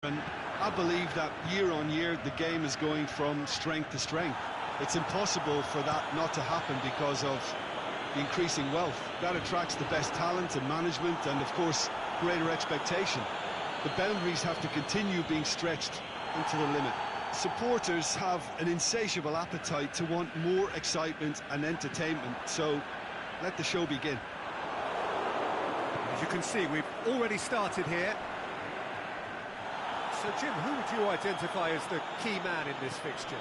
And I believe that year on year the game is going from strength to strength. It's impossible for that not to happen because of the increasing wealth. That attracts the best talent and management and, of course, greater expectation. The boundaries have to continue being stretched into the limit. Supporters have an insatiable appetite to want more excitement and entertainment, so let the show begin. As you can see, we've already started here. So, Jim, who would you identify as the key man in this fixture?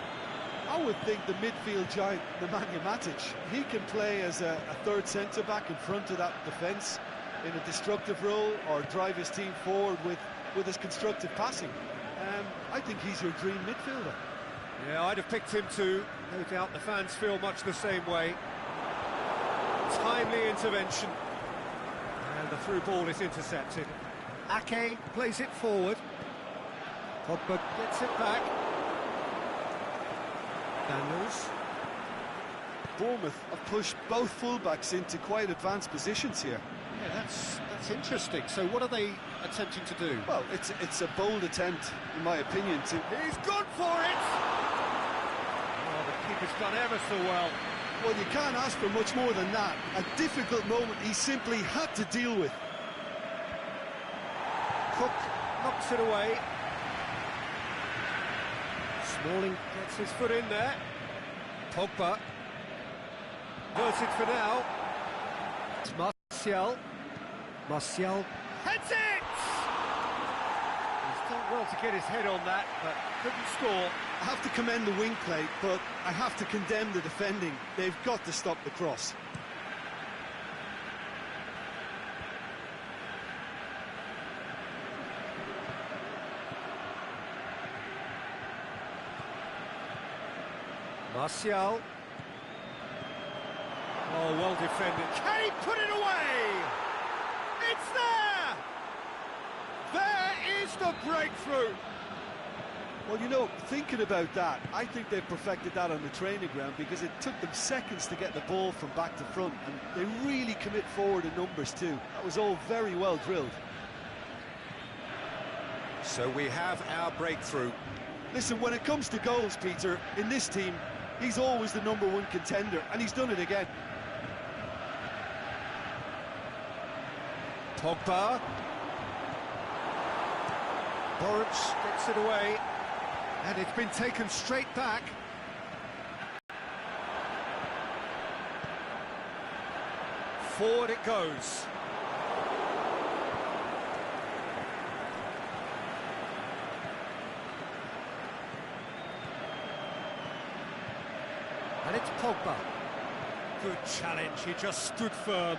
I would think the midfield giant, Nemanja Matic. He can play as a third centre-back in front of that defence in a destructive role, or drive his team forward with his constructive passing. I think he's your dream midfielder. Yeah, I'd have picked him too. No doubt the fans feel much the same way. Timely intervention. And the through ball is intercepted. Ake plays it forward. Pogba gets it back. Daniels. Bournemouth have pushed both fullbacks into quite advanced positions here. Yeah, that's interesting. So what are they attempting to do? Well, it's a bold attempt, in my opinion, to... He's gone for it! Oh, the keeper's done ever so well. Well, you can't ask for much more than that. A difficult moment he simply had to deal with. Cook knocks it away. Smalling gets his foot in there. Pogba verts it for now. It's Martial. Martial heads it! He's done well to get his head on that, but couldn't score. I have to commend the wing play, but I have to condemn the defending. They've got to stop the cross. Martial. Oh, well defended. Can he put it away? It's there! There is the breakthrough! Well, you know, thinking about that, I think they've perfected that on the training ground because it took them seconds to get the ball from back to front, and they really commit forward in numbers too. That was all very well drilled. So we have our breakthrough. Listen, when it comes to goals, Peter, in this team, he's always the #1 contender, and he's done it again. Pogba. Boruc gets it away. And it's been taken straight back. Forward it goes. And it's Pogba. Good challenge, he just stood firm.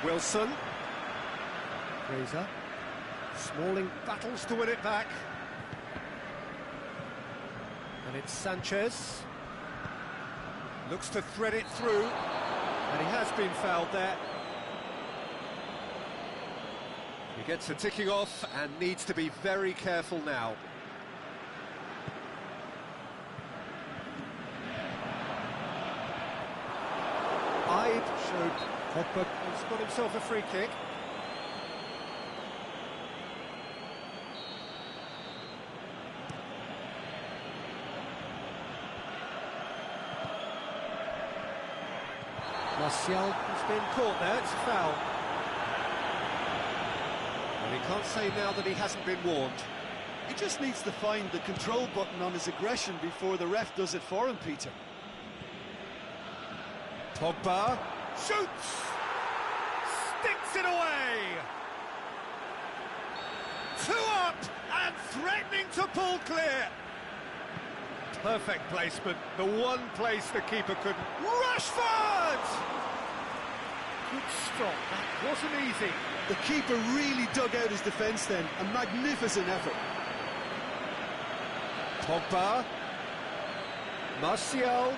Wilson. Fraser. Smalling battles to win it back. And it's Sanchez. Looks to thread it through. And he has been fouled there. He gets a ticking off and needs to be very careful now. Hyde showed Pogba has got himself a free kick. Martial has been caught there, it's a foul. And he can't say now that he hasn't been warned. He just needs to find the control button on his aggression before the ref does it for him, Peter. Pogba shoots! Sticks it away! 2 up and threatening to pull clear. Perfect placement, the one place the keeper couldn't. Rashford! Good stop, that wasn't easy. The keeper really dug out his defence then, a magnificent effort. Pogba. Martial.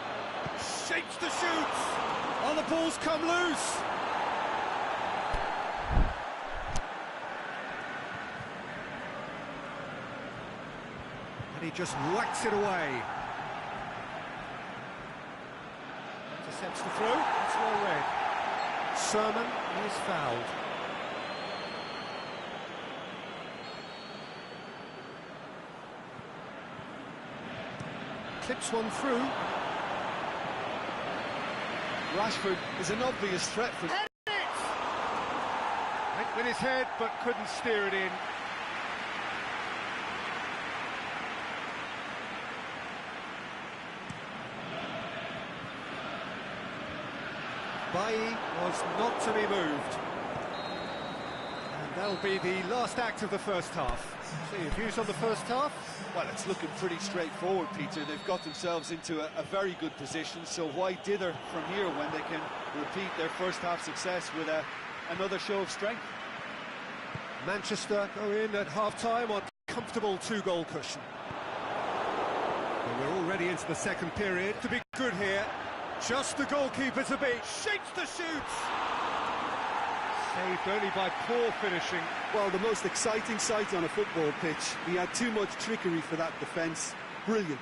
Shapes the shoots. Oh, the ball's come loose. And he just whacks it away. Intercepts the throw, it's well read. Sermon is fouled. Clips one through. Rashford is an obvious threat for... Went with his head, but couldn't steer it in. Bailly was not to be moved. And that'll be the last act of the first half. So your views on the first half? Well, it's looking pretty straightforward, Peter. They've got themselves into a very good position, so why dither from here when they can repeat their first half success with another show of strength? Manchester go in at half-time on comfortable two-goal cushion. And we're already into the second period. To be good here, just the goalkeeper to beat. Shapes the shoots! Saved only by poor finishing. Well, the most exciting sight on a football pitch. He had too much trickery for that defence. Brilliant.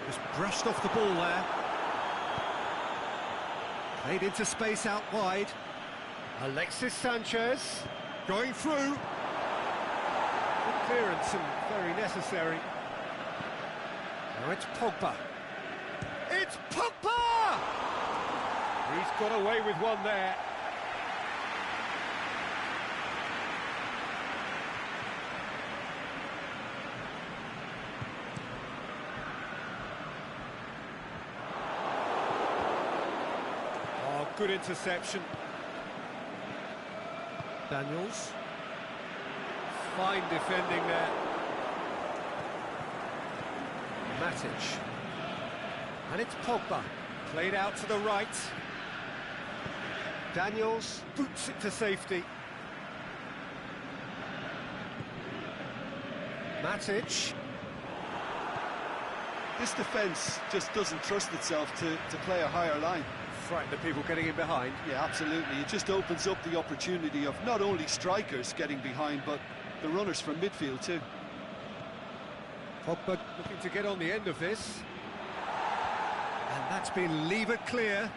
Just brushed off the ball there. Played into space out wide. Alexis Sanchez going through. Good clearance and very necessary. Now it's Pogba. It's Pogba! He's got away with one there. Oh, good interception. Daniels. Fine defending there. Matic. And it's Pogba. Played out to the right. Daniels boots it to safety. Matic. This defence just doesn't trust itself to play a higher line. Frightened of people getting in behind. Yeah, absolutely. It just opens up the opportunity of not only strikers getting behind, but the runners from midfield too. Pogba looking to get on the end of this. And that's been levered clear.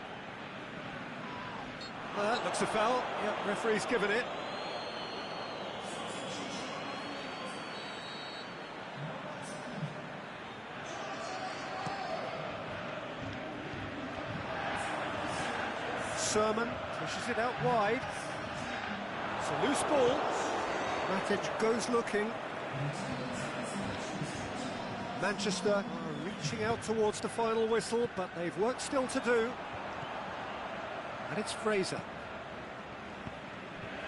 That looks a foul. Yep, referee's given it. Sermon pushes it out wide. It's a loose ball. Matic goes looking. Manchester are reaching out towards the final whistle, but they've work still to do. And it's Fraser.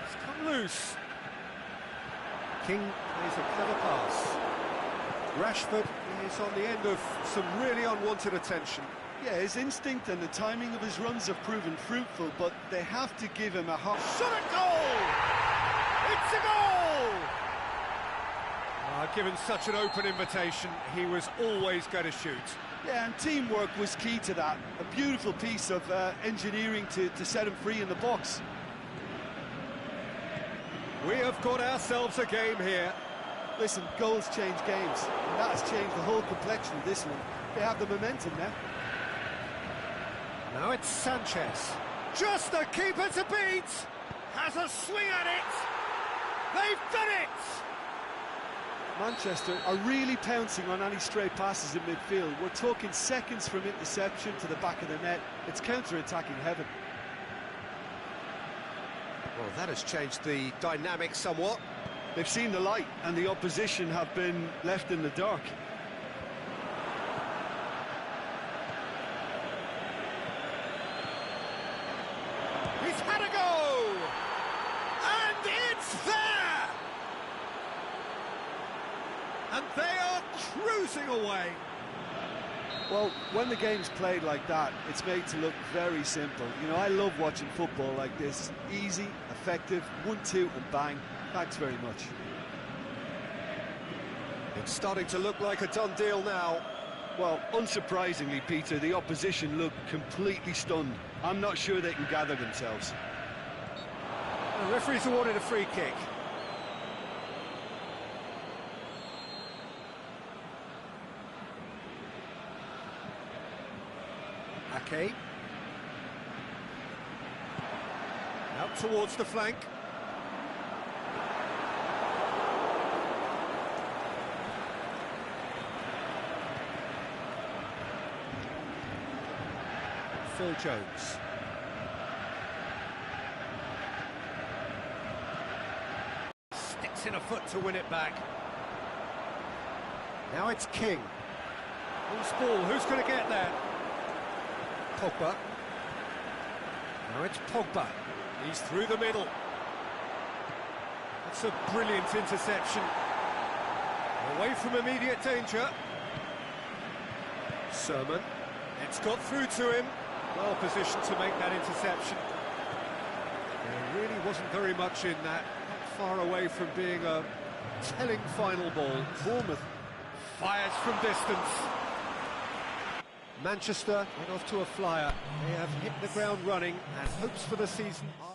It's come loose. King plays a clever pass. Rashford is on the end of some really unwanted attention. Yeah, his instinct and the timing of his runs have proven fruitful, but they have to give him a hard... Shot a goal! It's a goal! Given such an open invitation, he was always going to shoot. Yeah, and teamwork was key to that. A beautiful piece of engineering to set him free in the box. We have got ourselves a game here. Listen, goals change games, and that has changed the whole complexion of this one. They have the momentum now. Now it's Sanchez. Just the keeper to beat! Has a swing at it! They've done it! Manchester are really pouncing on any stray passes in midfield. We're talking seconds from interception to the back of the net. It's counter-attacking heaven. Well, that has changed the dynamic somewhat. They've seen the light, and the opposition have been left in the dark. He's had a go! And it's there! And they are cruising away. Well, when the game's played like that, it's made to look very simple. You know, I love watching football like this. Easy, effective, 1-2 and bang. Thanks very much. It's starting to look like a done deal now. Well, unsurprisingly, Peter, the opposition look completely stunned. I'm not sure they can gather themselves. The referee's awarded a free kick. Ake. Out towards the flank. Phil Jones. Sticks in a foot to win it back. Now it's King. Loose ball, who's going to get there? Pogba. Now it's Pogba. He's through the middle. That's a brilliant interception. Away from immediate danger. Sermon. It's got through to him. Well positioned to make that interception. There really wasn't very much in that. Not far away from being a telling final ball. Bournemouth fires from distance. Manchester went off to a flyer. They have hit the ground running, and hopes for the season are...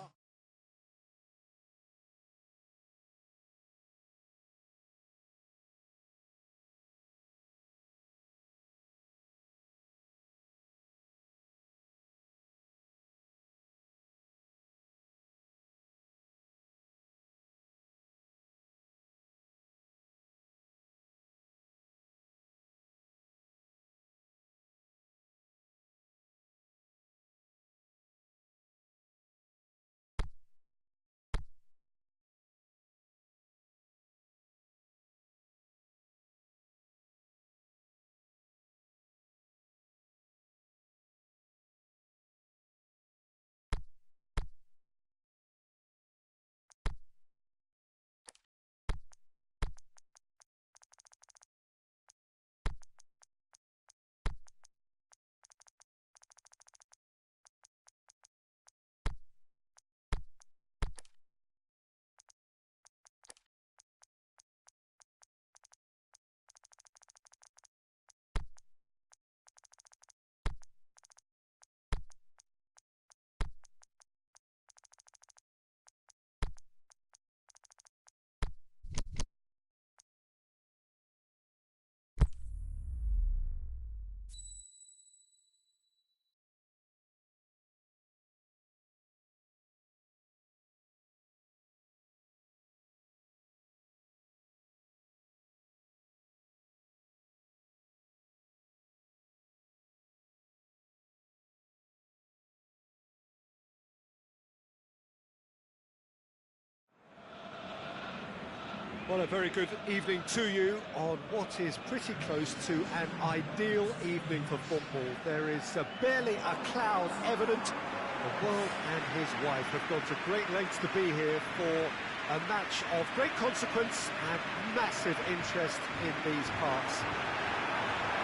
Well, a very good evening to you on what is pretty close to an ideal evening for football. There is barely a cloud evident. The world and his wife have gone to great lengths to be here for a match of great consequence and massive interest in these parts.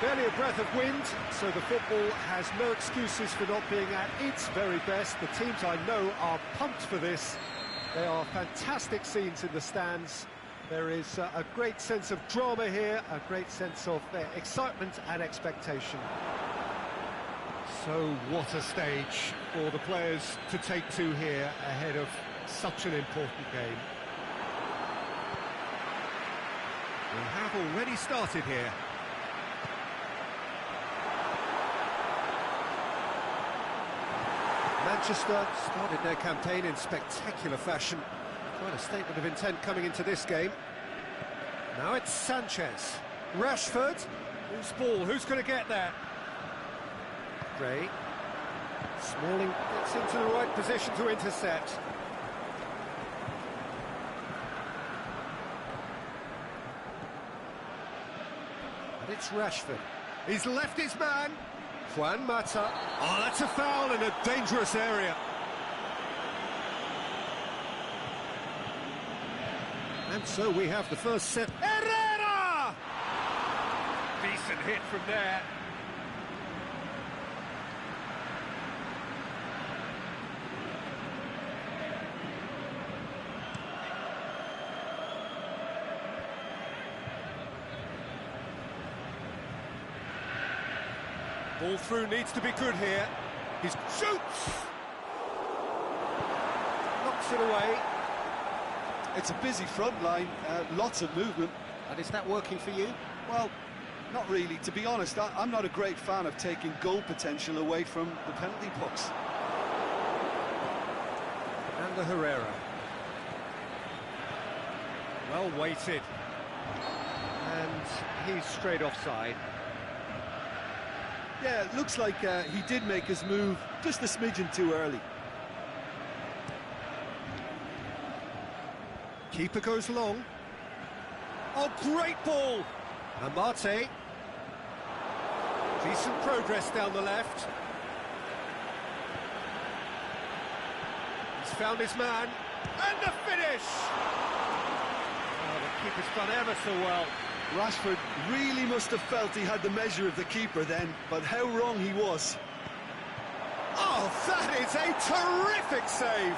Barely a breath of wind, so the football has no excuses for not being at its very best. The teams I know are pumped for this. There are fantastic scenes in the stands. There is a great sense of drama here, a great sense of excitement and expectation. So what a stage for the players to take to here ahead of such an important game. We have already started here. Manchester started their campaign in spectacular fashion. Quite a statement of intent coming into this game. Now it's Sanchez. Rashford. Loose ball, who's going to get there? Gray. Smalling gets into the right position to intercept. And it's Rashford. He's left his man. Juan Mata. Oh, that's a foul in a dangerous area. And so we have the first set. Herrera! Decent hit from there. Ball through needs to be good here. He shoots! Knocks it away. It's a busy front line, lots of movement. And is that working for you? Well, Not really. To be honest, I'm not a great fan of taking goal potential away from the penalty box. And the Herrera. Well weighted. And he's straight offside. Yeah, it looks like he did make his move just a smidgen too early. Keeper goes long. Oh, great ball! Amate. Decent progress down the left. He's found his man. And the finish! Oh, the keeper's done ever so well. Rashford really must have felt he had the measure of the keeper then, but how wrong he was. Oh, that is a terrific save!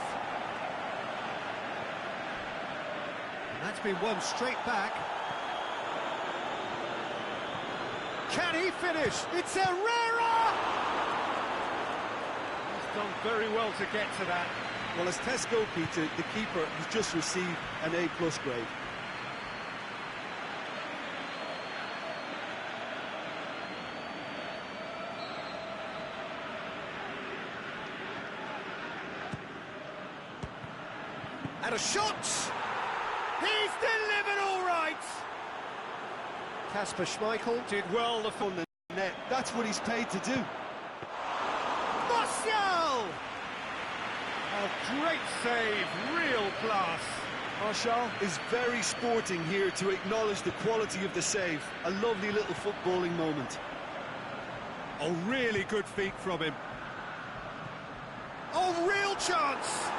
And that's been won straight back. Can he finish? It's Herrera! He's done very well to get to that. Well, as tests go, Peter, the keeper has just received an A+ grade. And a shot! He's delivered all right! Kasper Schmeichel did well On the net, that's what he's paid to do. Martial! Oh, great save, real class. Martial is very sporting here to acknowledge the quality of the save. A lovely little footballing moment. Oh, really good feet from him. Oh, real chance!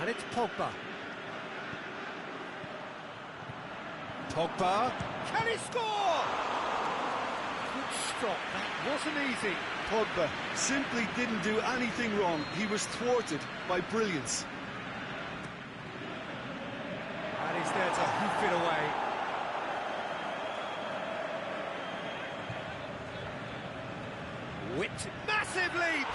And it's Pogba. Pogba. Can he score? Good stop. That wasn't easy. Pogba simply didn't do anything wrong. He was thwarted by brilliance. And he's there to hoof it away. Whipped. Massive leap!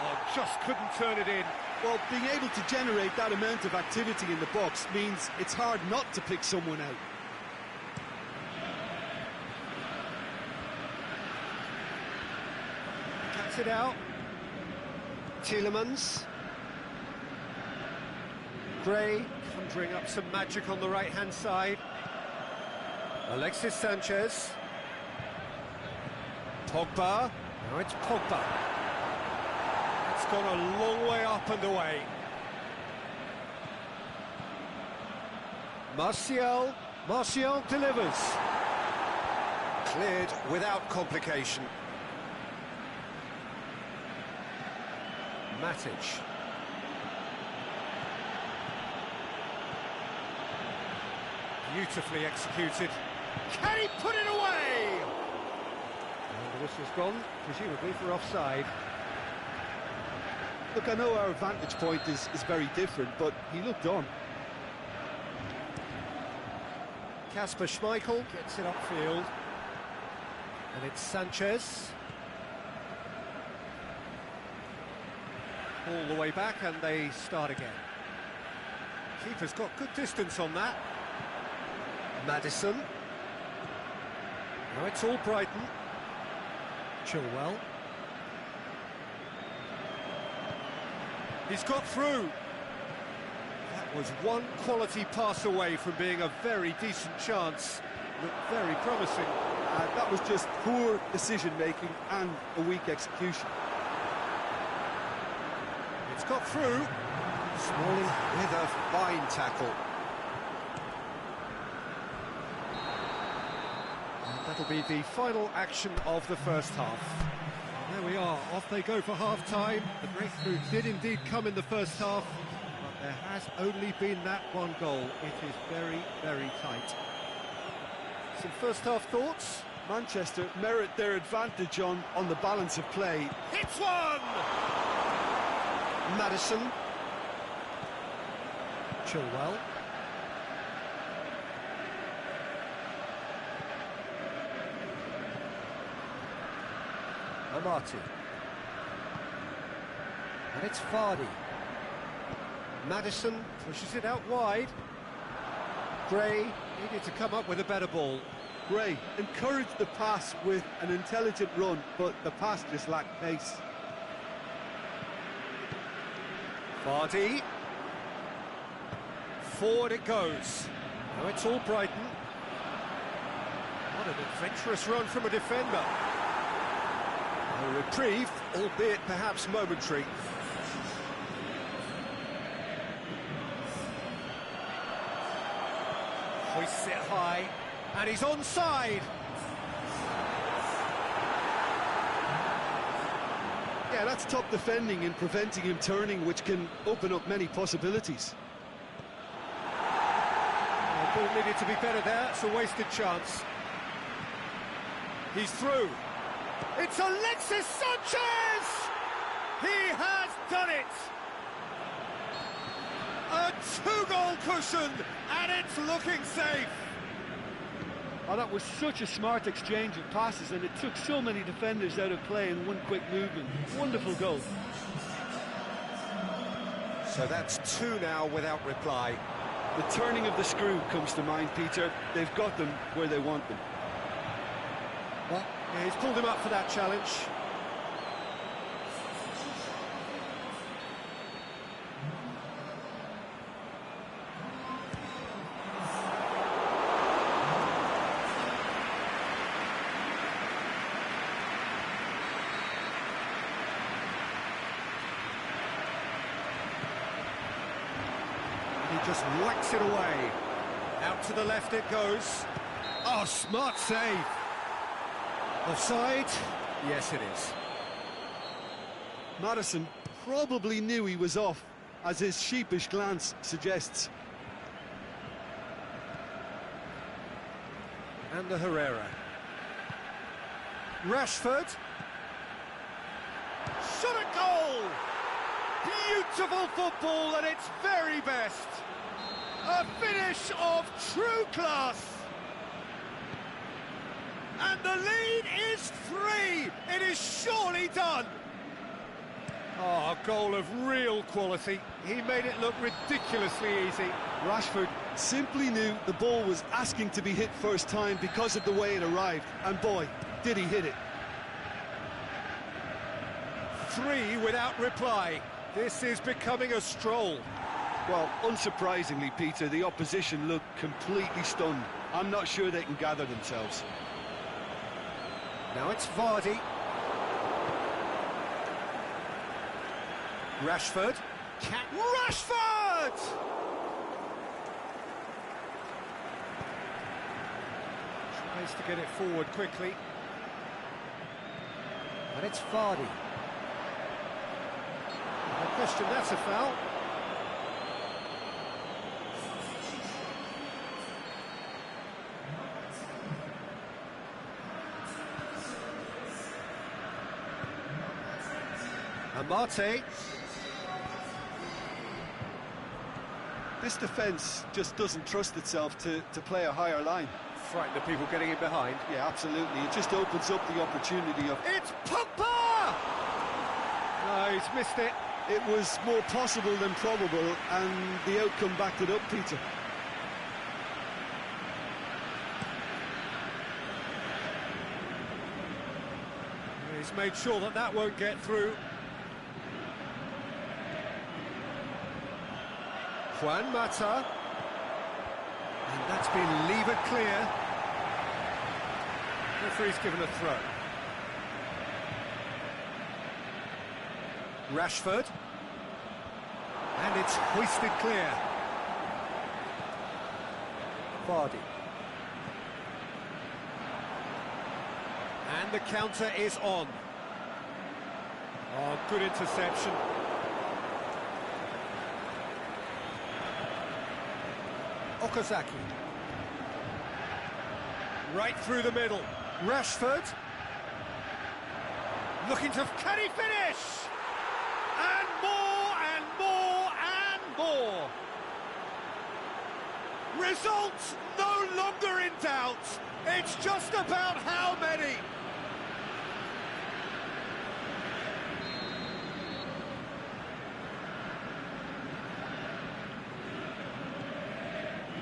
Oh, just couldn't turn it in. Well, being able to generate that amount of activity in the box means it's hard not to pick someone out. Cuts it out. Tielemans. Gray conjuring up some magic on the right-hand side. Alexis Sanchez. Pogba. Now it's Pogba. It's gone a long way up and away. Martial delivers. Cleared without complication. Matic. Beautifully executed. Can he put it away? And the whistle's gone, presumably for offside. Look, I know our vantage point is very different, but he looked on. Kasper Schmeichel gets it upfield. And it's Sanchez. All the way back and they start again. Keeper's got good distance on that. Maddison. Now it's all Brighton. Chilwell. He's got through. That was one quality pass away from being a very decent chance. Looked very promising. That was just poor decision-making and a weak execution. It's got through. Smalling with a fine tackle. And that'll be the final action of the first half. There we are, off they go for half-time. The breakthrough did indeed come in the first half, but there has only been that one goal. It is very, very tight. Some first-half thoughts? Manchester merit their advantage on the balance of play. Hits one! Maddison. Chilwell. Amati. And it's Vardy. Maddison pushes it out wide. Gray needed to come up with a better ball. Gray encouraged the pass with an intelligent run, but the pass just lacked pace. Vardy. Forward it goes. Now it's all Brighton. What an adventurous run from a defender. A reprieve, albeit perhaps momentary. Hoists it high, and he's onside. Yeah, that's top defending and preventing him turning, which can open up many possibilities. The ball needed to be better there, it's a wasted chance. He's through. It's Alexis Sanchez! He has done it! A two-goal cushion, and it's looking safe. Oh, that was such a smart exchange of passes, and it took so many defenders out of play in one quick movement. Wonderful goal. So that's two now without reply. The turning of the screw comes to mind, Peter. They've got them where they want them. Well, yeah, he's pulled him up for that challenge. He just whacks it away. Out to the left it goes. Oh, smart save. Offside? Yes, it is. Maddison probably knew he was off, as his sheepish glance suggests. And the Herrera. Rashford. Shot a goal! Beautiful football at its very best. A finish of true class. And the lead is 3. It is surely done. Oh, a goal of real quality. He made it look ridiculously easy. Rashford simply knew the ball was asking to be hit first time because of the way it arrived. And boy, did he hit it. 3 without reply. This is becoming a stroll. Well, unsurprisingly, Peter, the opposition looked completely stunned. I'm not sure they can gather themselves. Now it's Vardy. Rashford. Rashford! Tries to get it forward quickly. And it's Vardy. No question, that's a foul. Amate. This defence just doesn't trust itself to play a higher line. Frightened of people getting in behind. Yeah, absolutely. It just opens up the opportunity of... It's Pogba! No, he's missed it. It was more possible than probable, and the outcome backed it up, Peter. He's made sure that that won't get through. Juan Mata. And that's been levered clear. Referee's given a throw. Rashford. And it's hoisted clear. Vardy. And the counter is on. Oh, good interception. Okazaki. Right through the middle. Rashford. Looking to... Can he finish? And more, and more, and more. Results no longer in doubt. It's just about how many.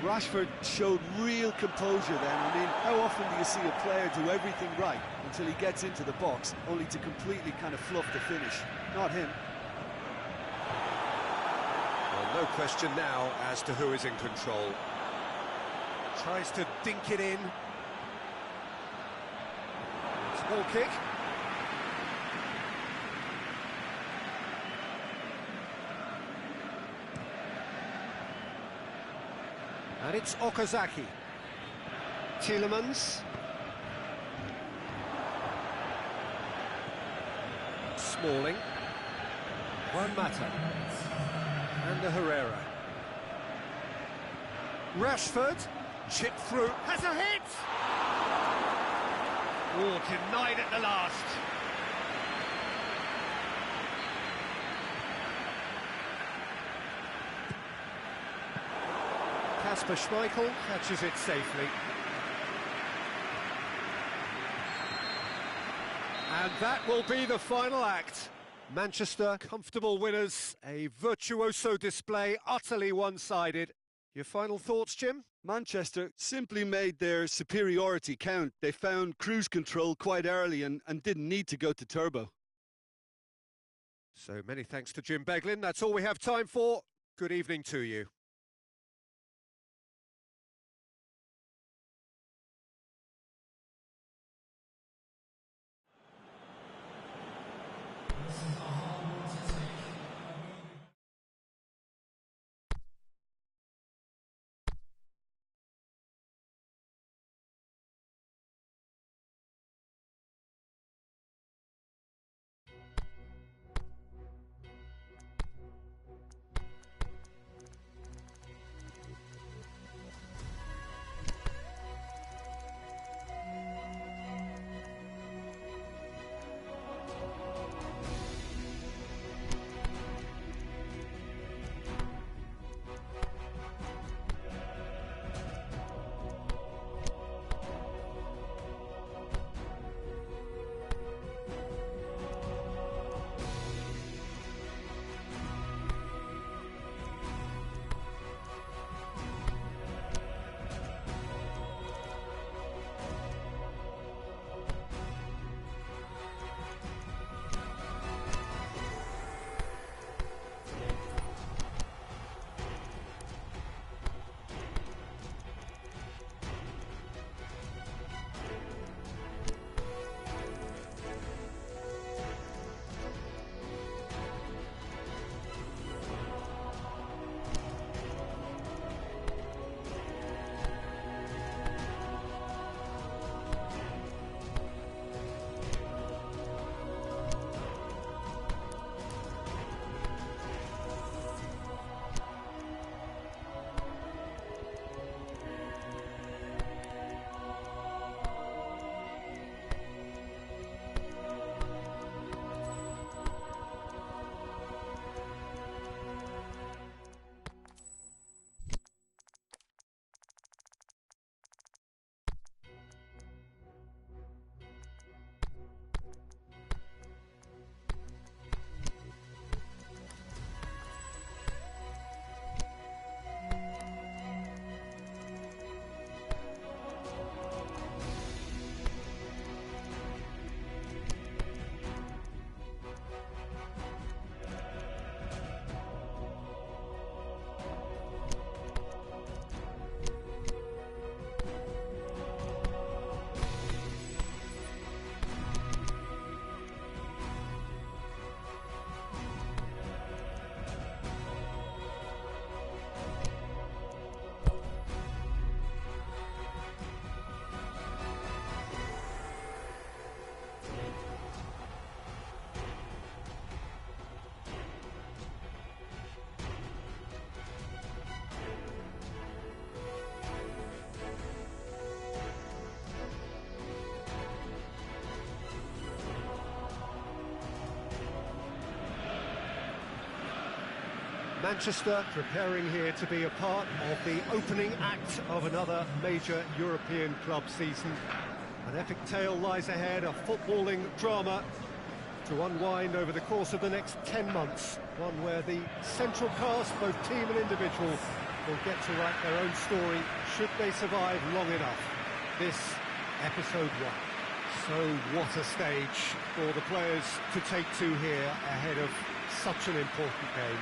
Rashford showed real composure then. I mean, how often do you see a player do everything right until he gets into the box, only to completely kind of fluff the finish? Not him. Well, no question now as to who is in control. Tries to dink it in. Small kick. And it's Okazaki. Tielemans. Smalling. Juan Mata. And the Herrera. Rashford. Chip through. Has a hit! Oh, denied at the last. Kasper Schmeichel catches it safely. And that will be the final act. Manchester, comfortable winners, a virtuoso display, utterly one-sided. Your final thoughts, Jim? Manchester simply made their superiority count. They found cruise control quite early and didn't need to go to turbo. So many thanks to Jim Beglin. That's all we have time for. Good evening to you. Manchester preparing here to be a part of the opening act of another major European club season. An epic tale lies ahead, a footballing drama to unwind over the course of the next 10 months. One where the central cast, both team and individual, will get to write their own story should they survive long enough. This, episode 1. So what a stage for the players to take to here ahead of such an important game.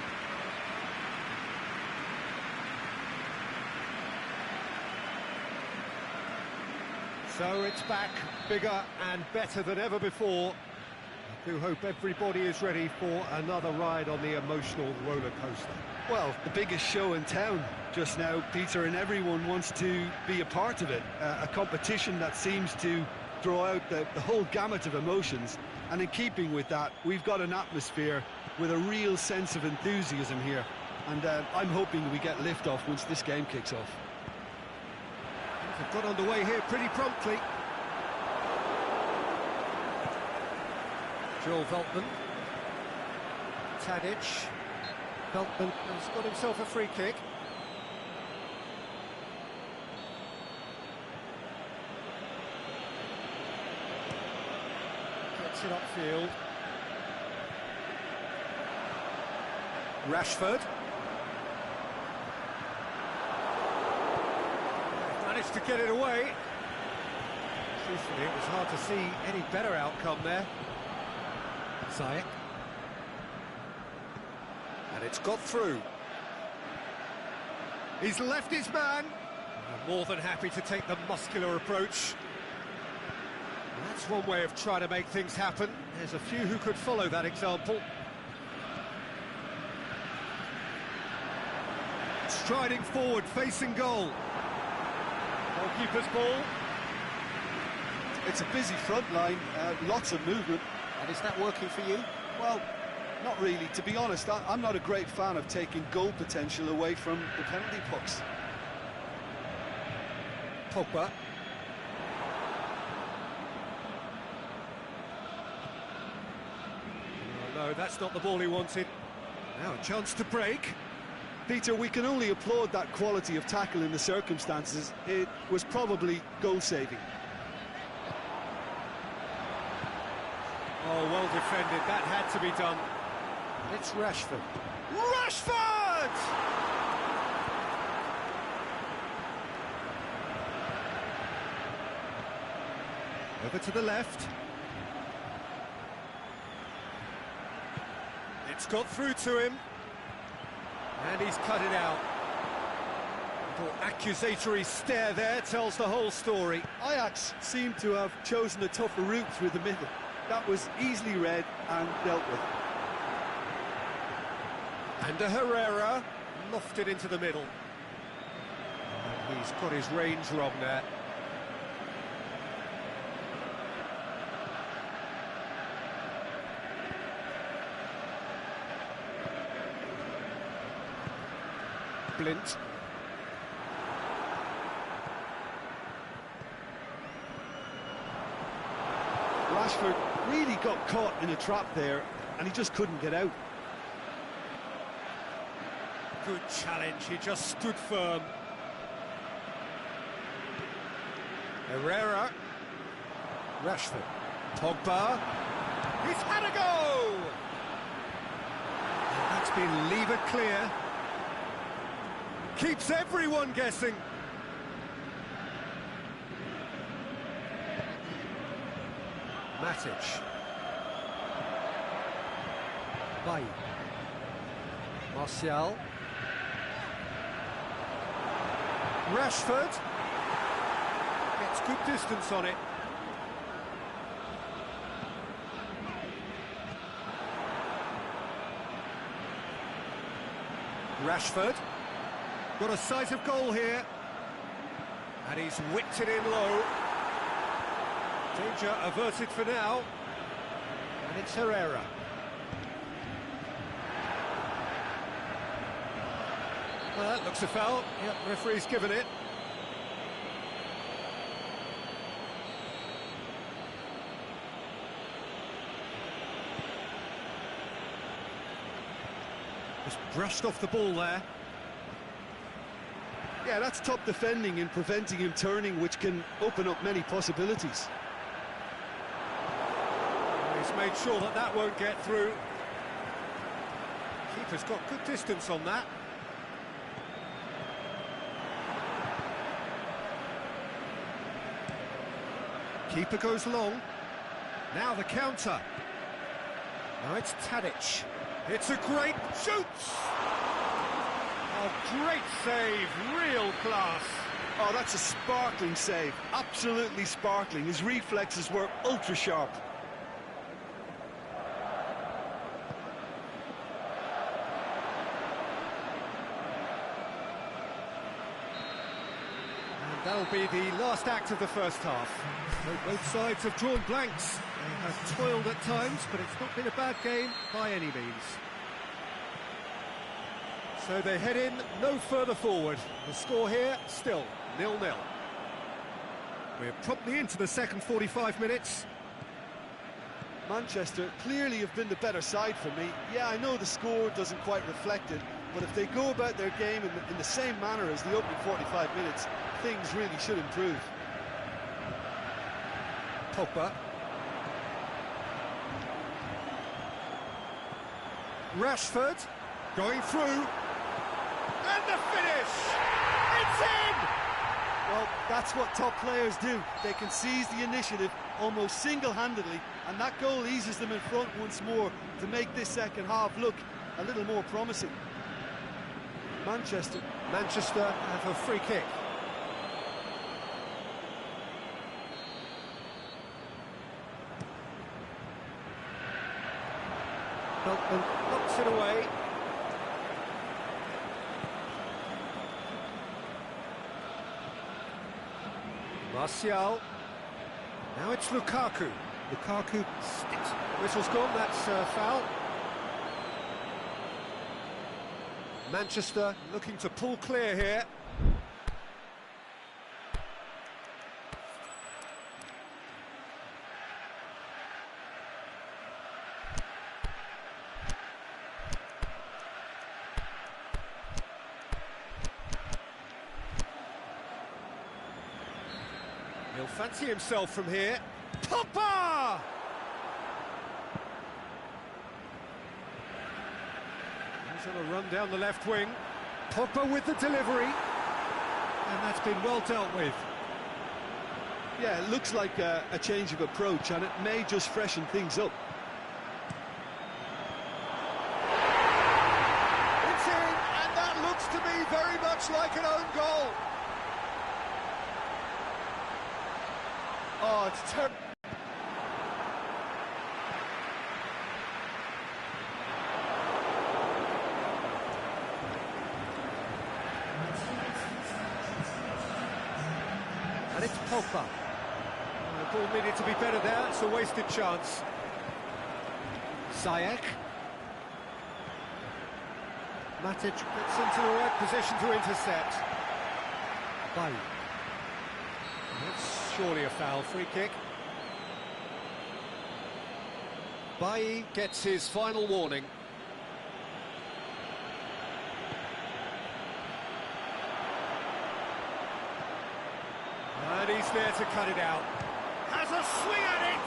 So it's back, bigger and better than ever before. I do hope everybody is ready for another ride on the emotional roller coaster. Well, the biggest show in town just now, Peter, and everyone wants to be a part of it. A competition that seems to draw out the whole gamut of emotions. And in keeping with that, we've got an atmosphere with a real sense of enthusiasm here. And I'm hoping we get liftoff once this game kicks off. They've got underway here pretty promptly. Joel Veltman. Tadic. Veltman has got himself a free kick. Gets it upfield. Rashford. Managed to get it away. Truthfully, it was hard to see any better outcome there. Ziyech. And it's got through. He's left his man. More than happy to take the muscular approach. And that's one way of trying to make things happen. There's a few who could follow that example. Striding forward, facing goal. Goalkeeper's ball. It's a busy front line, lots of movement. And is that working for you? Well, not really. To be honest, I'm not a great fan of taking goal potential away from the penalty box. Pogba. Oh, no, that's not the ball he wanted. Now a chance to break. Peter, we can only applaud that quality of tackle in the circumstances. It was probably goal-saving. Oh, well defended. That had to be done. It's Rashford. Rashford! Over to the left. It's got through to him. And he's cut it out. Little accusatory stare there tells the whole story. Ajax seemed to have chosen a tougher route through the middle. That was easily read and dealt with. And Herrera lofted into the middle. And he's got his range wrong there. Blint. Rashford really got caught in a trap there, and he just couldn't get out. Good challenge, he just stood firm. Herrera. Rashford. Pogba. He's had a go! And that's been levered clear. Keeps everyone guessing. Matic. Bay. Martial. Rashford. Gets good distance on it. Rashford. Got a sight of goal here. And he's whipped it in low. Danger averted for now. And it's Herrera. Well, that looks a foul. Yep, the referee's given it. Just brushed off the ball there. Yeah, that's top defending and preventing him turning, which can open up many possibilities. He's made sure that that won't get through. Keeper's got good distance on that. Keeper goes long. Now the counter. Now it's Tadic. It's a great shoot! Oh, great save, real class. Oh, that's a sparkling save, absolutely sparkling. His reflexes were ultra sharp. And that'll be the last act of the first half. So both sides have drawn blanks. They have toiled at times, but it's not been a bad game by any means. So they head in no further forward. The score here, still 0-0. We're promptly into the second 45 minutes. Manchester clearly have been the better side for me. Yeah, I know the score doesn't quite reflect it, but if they go about their game in the same manner as the opening 45 minutes, things really should improve. Pogba. Rashford going through. And the finish! It's in! Well, that's what top players do. They can seize the initiative almost single-handedly, and that goal eases them in front once more to make this second half look a little more promising. Manchester have a free kick. Beltman knocks it away. Martial. Now it's Lukaku. Lukaku sticks. Whistle's gone, that's foul. Manchester looking to pull clear here. He'll fancy himself from here. Pogba! He's on a run down the left wing. Pogba with the delivery. And that's been well dealt with. Yeah, it looks like a change of approach, and it may just freshen things up. It's in, and that looks to me very much like an own goal. Oh, it's terrible. And it's Pogba. The ball needed to be better there, it's a wasted chance. Ziyech. Matic gets into the right position to intercept. Bailly. That's surely a foul, free kick. Bailly gets his final warning. And he's there to cut it out. Has a swing at it!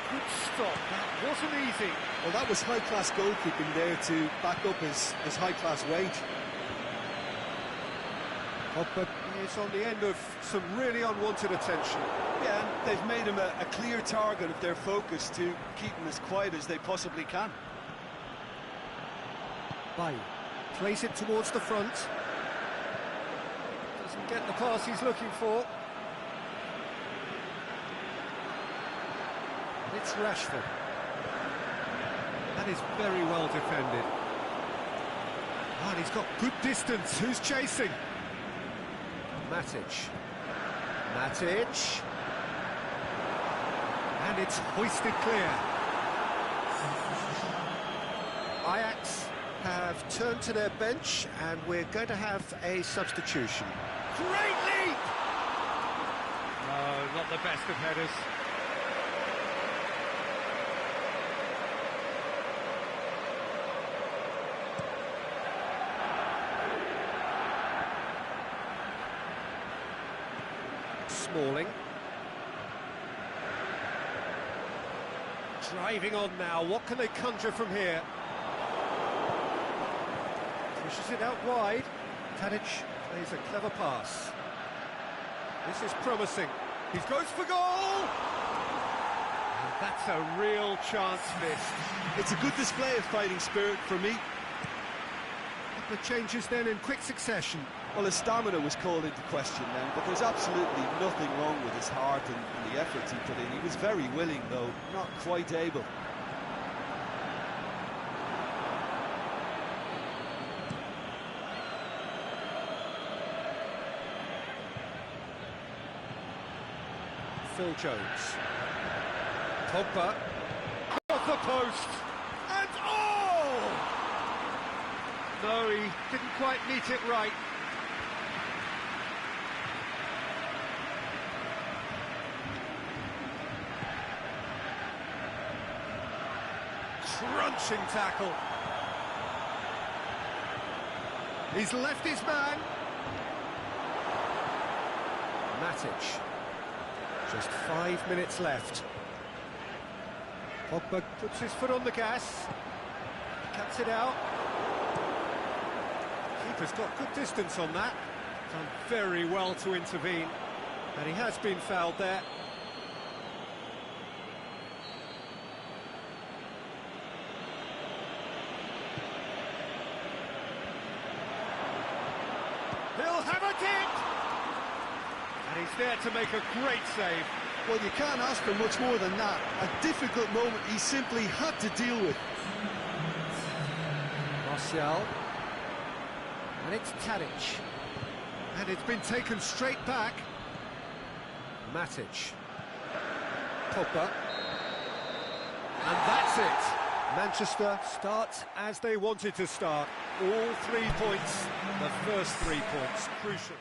Good stop, that wasn't easy. Well, that was high-class goalkeeping there to back up his high-class wage. Pogba is on the end of some really unwanted attention. Yeah, and they've made him a clear target of their focus to keep him as quiet as they possibly can. Bailly plays it towards the front. Doesn't get the pass he's looking for. It's Rashford. That is very well defended. And he's got good distance. Who's chasing? Matic. And it's hoisted clear. Ajax have turned to their bench, and we're going to have a substitution. Great leap! No, not the best of headers. Smalling. Driving on now, what can they conjure from here? Pushes it out wide. Tadic plays a clever pass. This is promising. He goes for goal! And that's a real chance missed. It's a good display of fighting spirit for me. The changes then in quick succession. Well, his stamina was called into question then, but there's absolutely nothing wrong with his heart and the efforts he put in. He was very willing, though, not quite able. Phil Jones. Pogba. Off the post. And oh! No, he didn't quite meet it right. Crunching tackle. He's left his man. Matic. Just 5 minutes left. Pogba puts his foot on the gas. Cuts it out. Keeper's got good distance on that. Done very well to intervene. And he has been fouled there. He'll have a dip! And he's there to make a great save. Well, you can't ask for much more than that. A difficult moment he simply had to deal with. Martial. And it's Tadic. And it's been taken straight back. Matic. Pogba. And that's it. Manchester starts as they wanted to start. All 3 points, the first 3 points, crucial.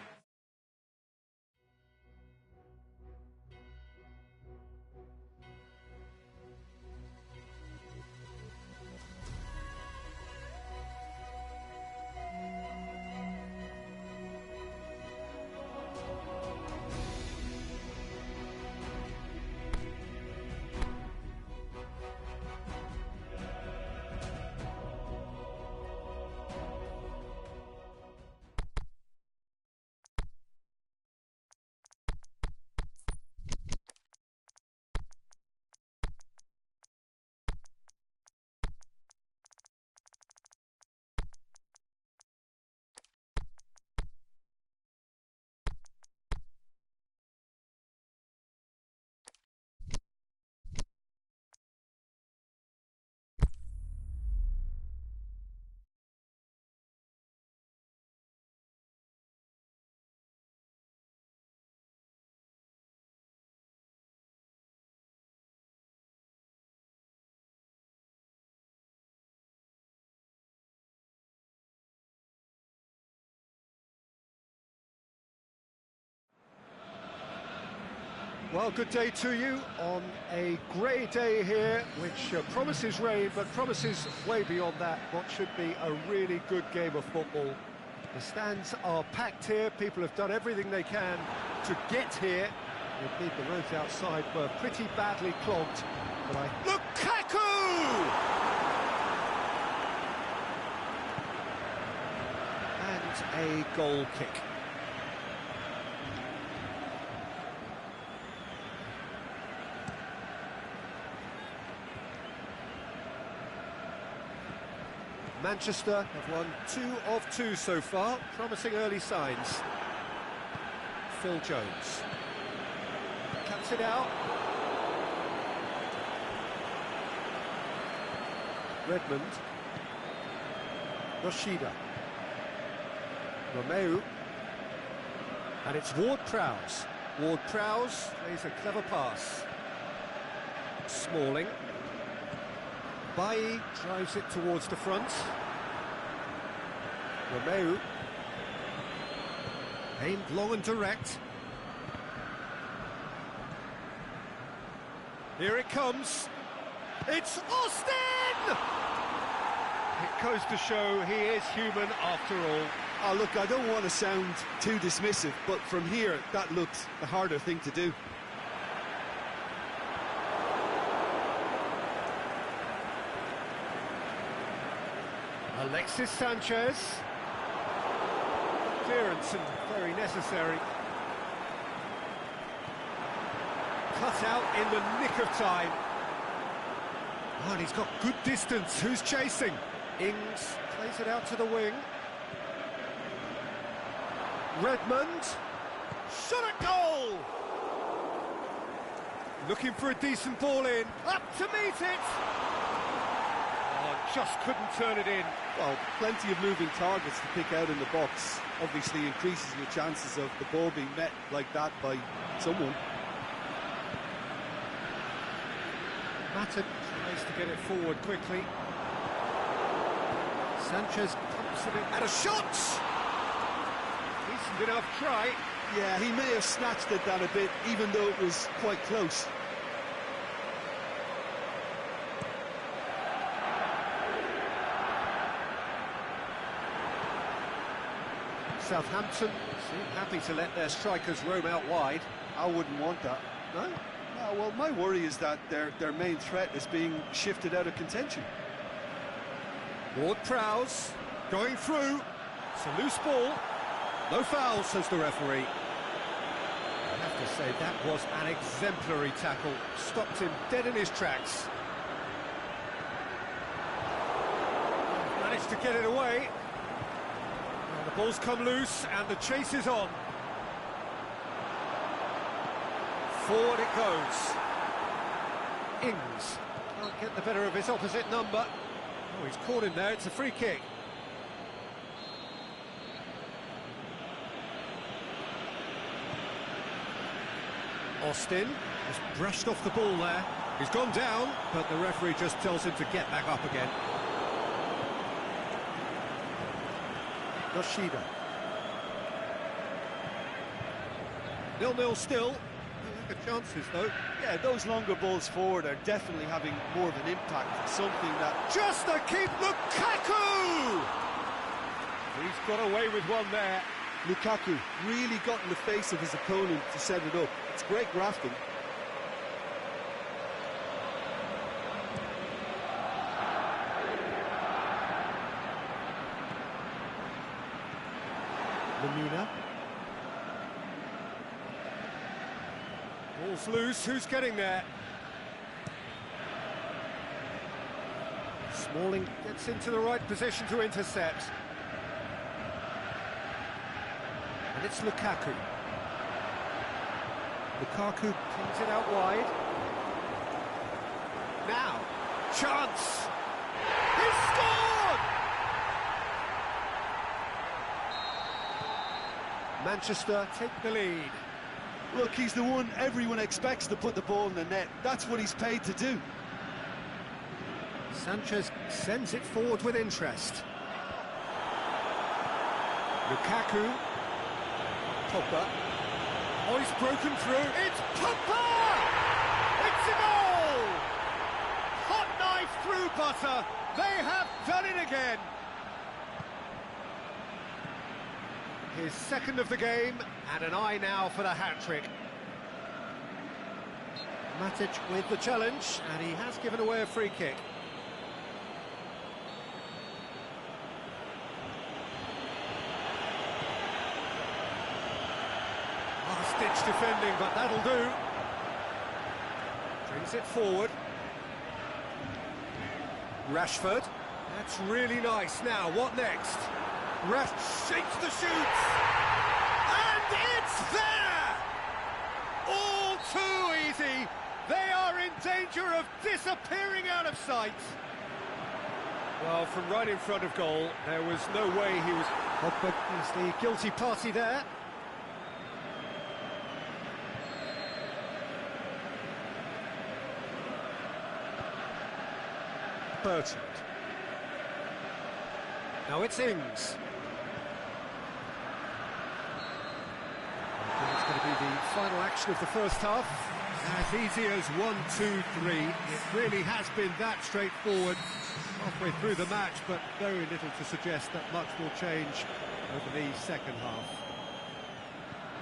Well, good day to you on a grey day here, which promises rain, but promises way beyond that what should be a really good game of football. The stands are packed here, people have done everything they can to get here. Indeed, the roads outside were pretty badly clogged, but Lukaku! And a goal kick. Manchester have won 2 of 2 so far, promising early signs. Phil Jones cuts it out. Redmond. Rashida. Romeu. And it's Ward-Prowse. Ward-Prowse plays a clever pass. Smalling. Bailly drives it towards the front. Romeu. Aimed long and direct. Here it comes. It's Austin! It goes to show he is human after all. Oh, look, I don't want to sound too dismissive, but from here, that looked the harder thing to do. Alexis Sanchez. Clearance and very necessary. cut out in the nick of time. Oh, and he's got good distance. Who's chasing? Ings plays it out to the wing. Redmond. Shot at goal! Looking for a decent ball in. Up to meet it! Oh, just couldn't turn it in. Well, plenty of moving targets to pick out in the box. Obviously increases your chances of the ball being met like that by someone. Matic tries to get it forward quickly. Sanchez pumps it in. And a shot! Decent enough try. Yeah, he may have snatched at that a bit, even though it was quite close. Southampton seem happy to let their strikers roam out wide. I wouldn't want that. No? No, well, my worry is that their main threat is being shifted out of contention. Ward-Prowse going through. It's a loose ball. No foul, says the referee. I have to say, that was an exemplary tackle. Stopped him dead in his tracks. Managed to get it away. And the ball's come loose, and the chase is on. Forward it goes. Ings can't get the better of his opposite number. Oh, he's caught him there. It's a free kick. Austin has brushed off the ball there. He's gone down, but the referee just tells him to get back up again. Yoshida. 0-0 still. No lack of chances, though. Yeah, those longer balls forward are definitely having more of an impact. Something that... Just to keep Lukaku! He's got away with one there. Lukaku really got in the face of his opponent to set it up. It's great grafting. Lamina. Ball's loose. Who's getting there? Smalling gets into the right position to intercept. And it's Lukaku. Lukaku pings it out wide. Now, chance! He scored! Manchester take the lead. Look, he's the one everyone expects to put the ball in the net. That's what he's paid to do. Sanchez sends it forward with interest. Lukaku. Pogba. Oh, he's broken through. It's Pogba! It's a goal! Hot knife through butter. They have done it again. His second of the game, and an eye now for the hat-trick. Matic with the challenge, and he has given away a free kick. Stitch defending, but that'll do. Brings it forward. Rashford. That's really nice. Now, what next? Shakes the shoots. And it's there! All too easy. They are in danger of disappearing out of sight. Well, from right in front of goal, there was no way he was... Pogba is the guilty party there. Bertrand. Now it's Ings. I think it's going to be the final action of the first half. As easy as 1, 2, 3. It really has been that straightforward halfway through the match, but very little to suggest that much will change over the second half.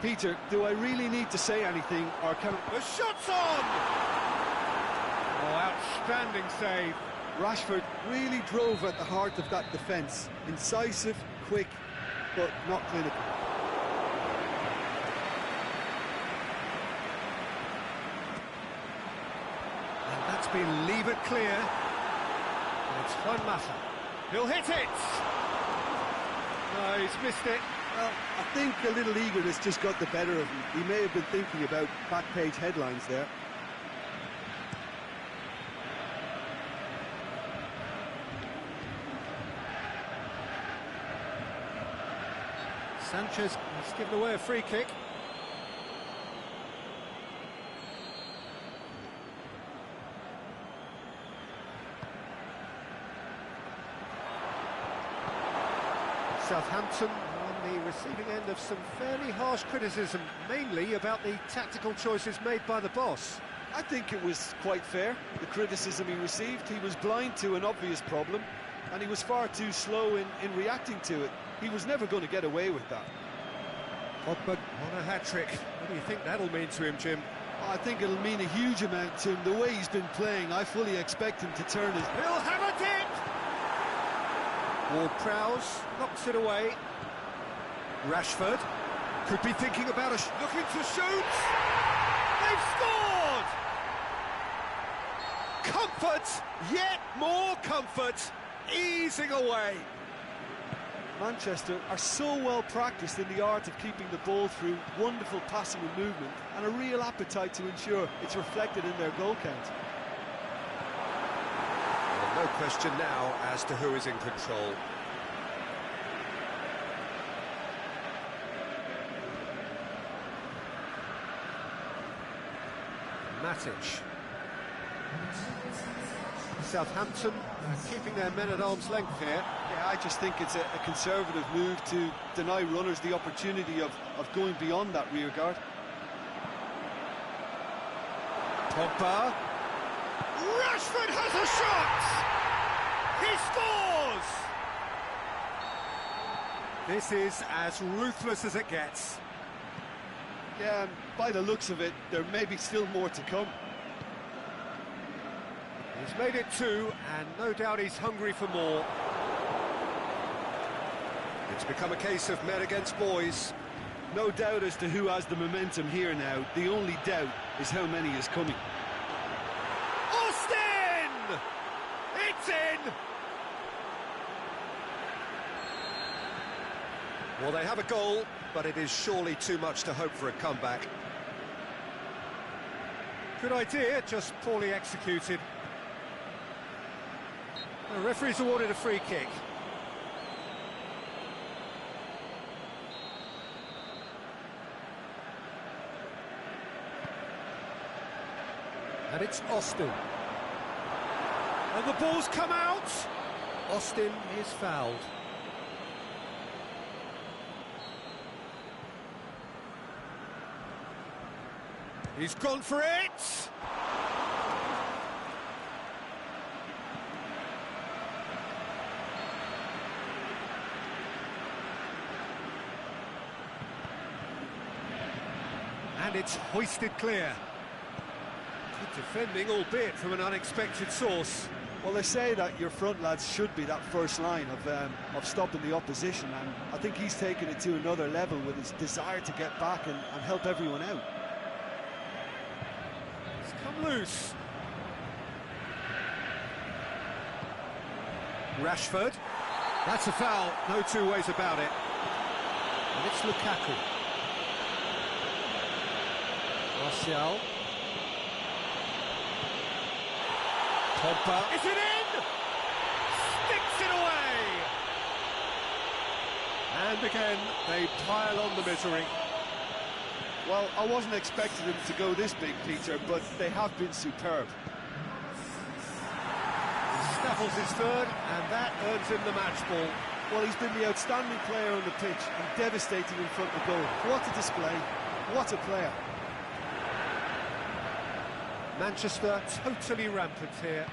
Peter, do I really need to say anything, or can... The shot's on! Oh, outstanding save. Rashford really drove at the heart of that defence. Incisive, quick, but not clinical. been levered clear. And it's Juan Mata. He'll hit it! No, he's missed it. Well, I think a little eagerness just got the better of him. He may have been thinking about back-page headlines there. Sanchez has given away a free kick. Southampton on the receiving end of some fairly harsh criticism, mainly about the tactical choices made by the boss. I think it was quite fair, the criticism he received. He was blind to an obvious problem, and he was far too slow in reacting to it. He was never going to get away with that. Pogba on a hat-trick. What do you think that'll mean to him, Jim? I think it'll mean a huge amount to him. The way he's been playing, I fully expect him to turn his... He'll hammer it! Ward-Prowse knocks it away. Rashford could be thinking about looking to shoot. They've scored! Comfort, yet more comfort, easing away. Manchester are so well practiced in the art of keeping the ball through wonderful passing and movement, and a real appetite to ensure it's reflected in their goal count. Well, no question now as to who is in control. Matic. Southampton keeping their men at arm's length here. Yeah, I just think it's a conservative move to deny runners the opportunity of going beyond that rear guard. Pogba. Rashford has a shot! He scores! This is as ruthless as it gets. Yeah, and by the looks of it, there may be still more to come. He's made it two, and no doubt he's hungry for more. It's become a case of men against boys. No doubt as to who has the momentum here now. The only doubt is how many is coming. Austin! It's in! Well, they have a goal, but it is surely too much to hope for a comeback. Good idea, just poorly executed. The referee's awarded a free kick. And it's Austin. And the ball's come out! Austin is fouled. He's gone for it! And it's hoisted clear. Good defending, albeit from an unexpected source. Well, they say that your front lads should be that first line of stopping the opposition, and I think he's taken it to another level with his desire to get back and help everyone out. It's come loose. Rashford. That's a foul, no two ways about it. And it's Lukaku. Martial. Pogba. Is it in? Sticks it away! And again, they pile on the misery. Well, I wasn't expecting them to go this big, Peter, but they have been superb. He snaffles his third, and that earns him the match ball. Well, he's been the outstanding player on the pitch and devastating in front of goal. What a display, what a player. Manchester totally rampant here.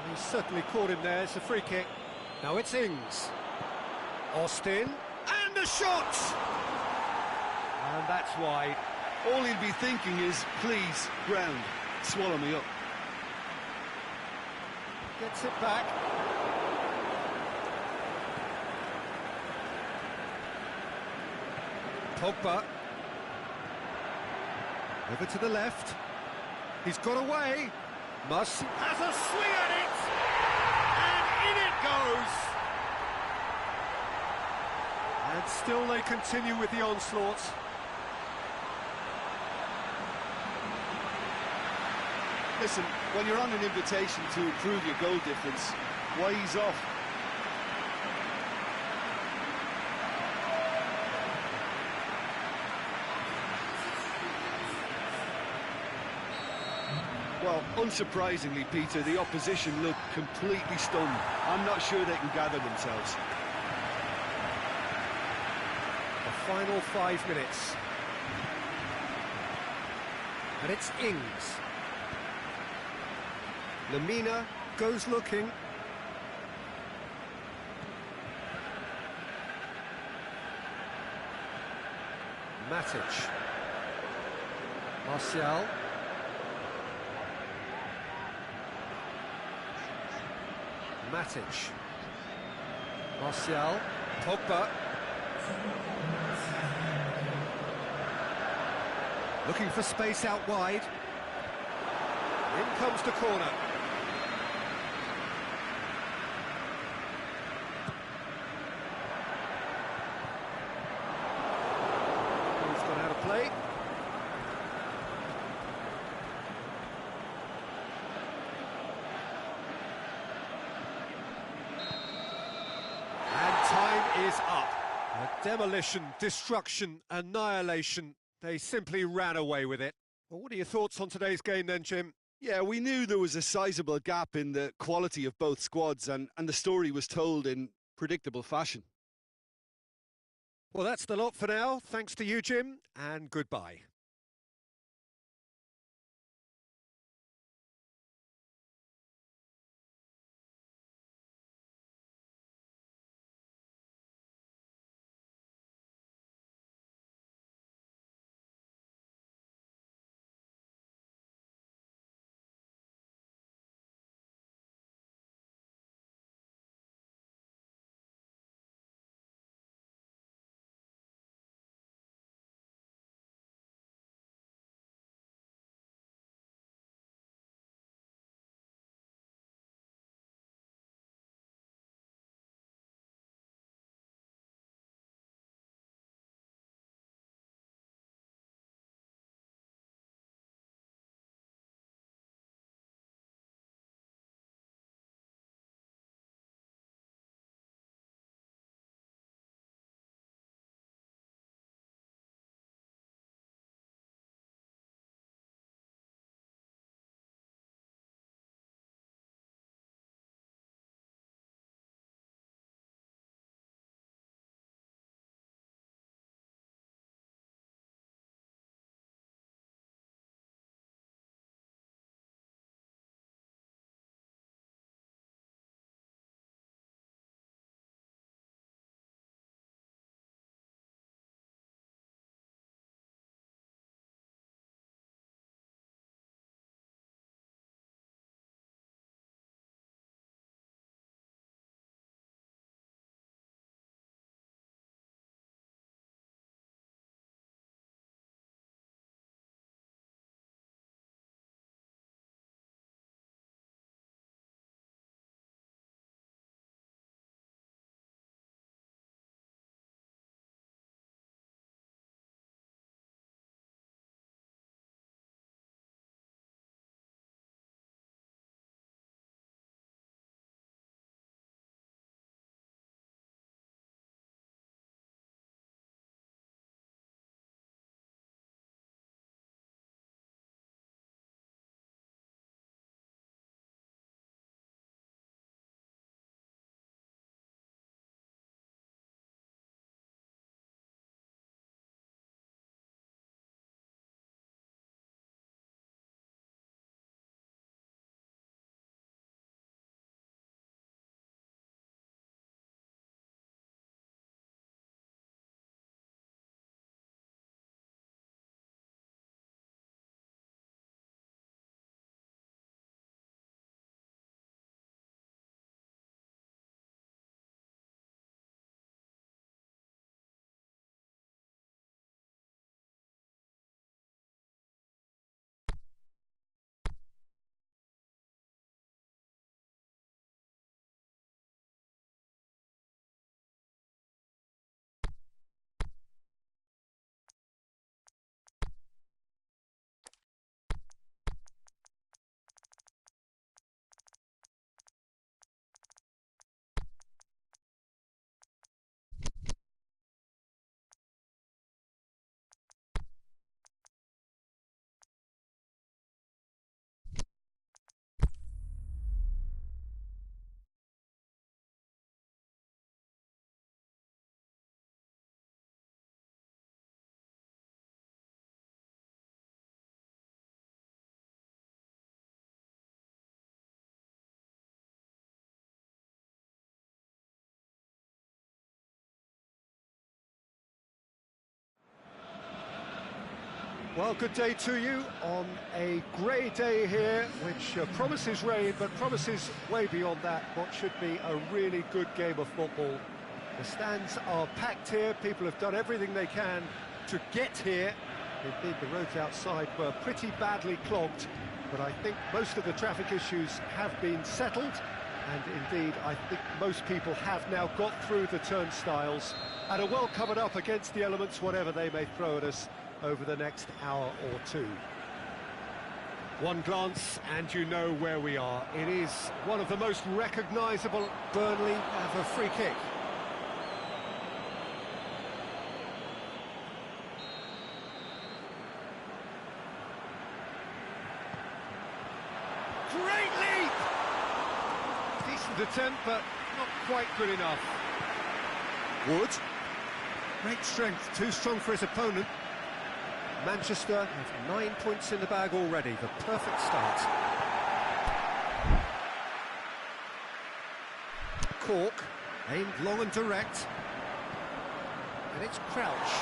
He certainly caught him there. It's a free kick. Now it's Ings. Austin. And a shot! And that's wide. All he'll be thinking is, please, ground, swallow me up. Gets it back. Pogba. Over to the left. He's got away. Messi has a swing at it. And in it goes. And still they continue with the onslaught. Listen, when you're on an invitation to improve your goal difference, why ease off? Well, unsurprisingly, Peter, the opposition look completely stunned. I'm not sure they can gather themselves. The final 5 minutes. And it's Ings. Lamina goes looking. Matic. Martial. Matic. Martial. Pogba. Looking for space out wide. In comes the corner. He's gone out of play. And time is up. A demolition, destruction, annihilation. They simply ran away with it. Well, what are your thoughts on today's game then, Jim? Yeah, we knew there was a sizable gap in the quality of both squads, and the story was told in predictable fashion. Well, that's the lot for now. Thanks to you, Jim, and goodbye. Well, good day to you on a grey day here, which promises rain, but promises way beyond that what should be a really good game of football. The stands are packed here, people have done everything they can to get here. Indeed, the roads outside were pretty badly clogged, but I think most of the traffic issues have been settled, and indeed, I think most people have now got through the turnstiles and are well covered up against the elements, whatever they may throw at us over the next hour or two. One glance and you know where we are. It is one of the most recognisable. Burnley have a free kick. Great leap! Decent attempt, but not quite good enough. Wood. Great strength, too strong for his opponent. Manchester have 9 points in the bag already, the perfect start. Cork, aimed long and direct. And it's Crouch.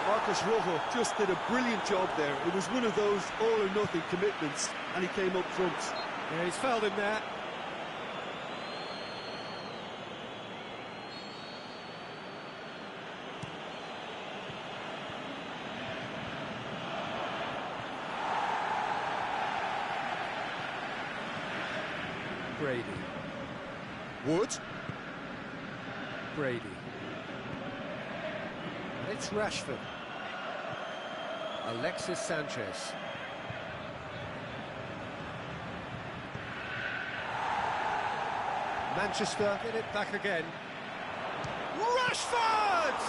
Marcus Rojo just did a brilliant job there. It was one of those all-or-nothing commitments, and he came up front. Yeah, he's fouled him there. Brady. Wood. Brady. And it's Rashford. Alexis Sanchez. Manchester get it back again. Rashford!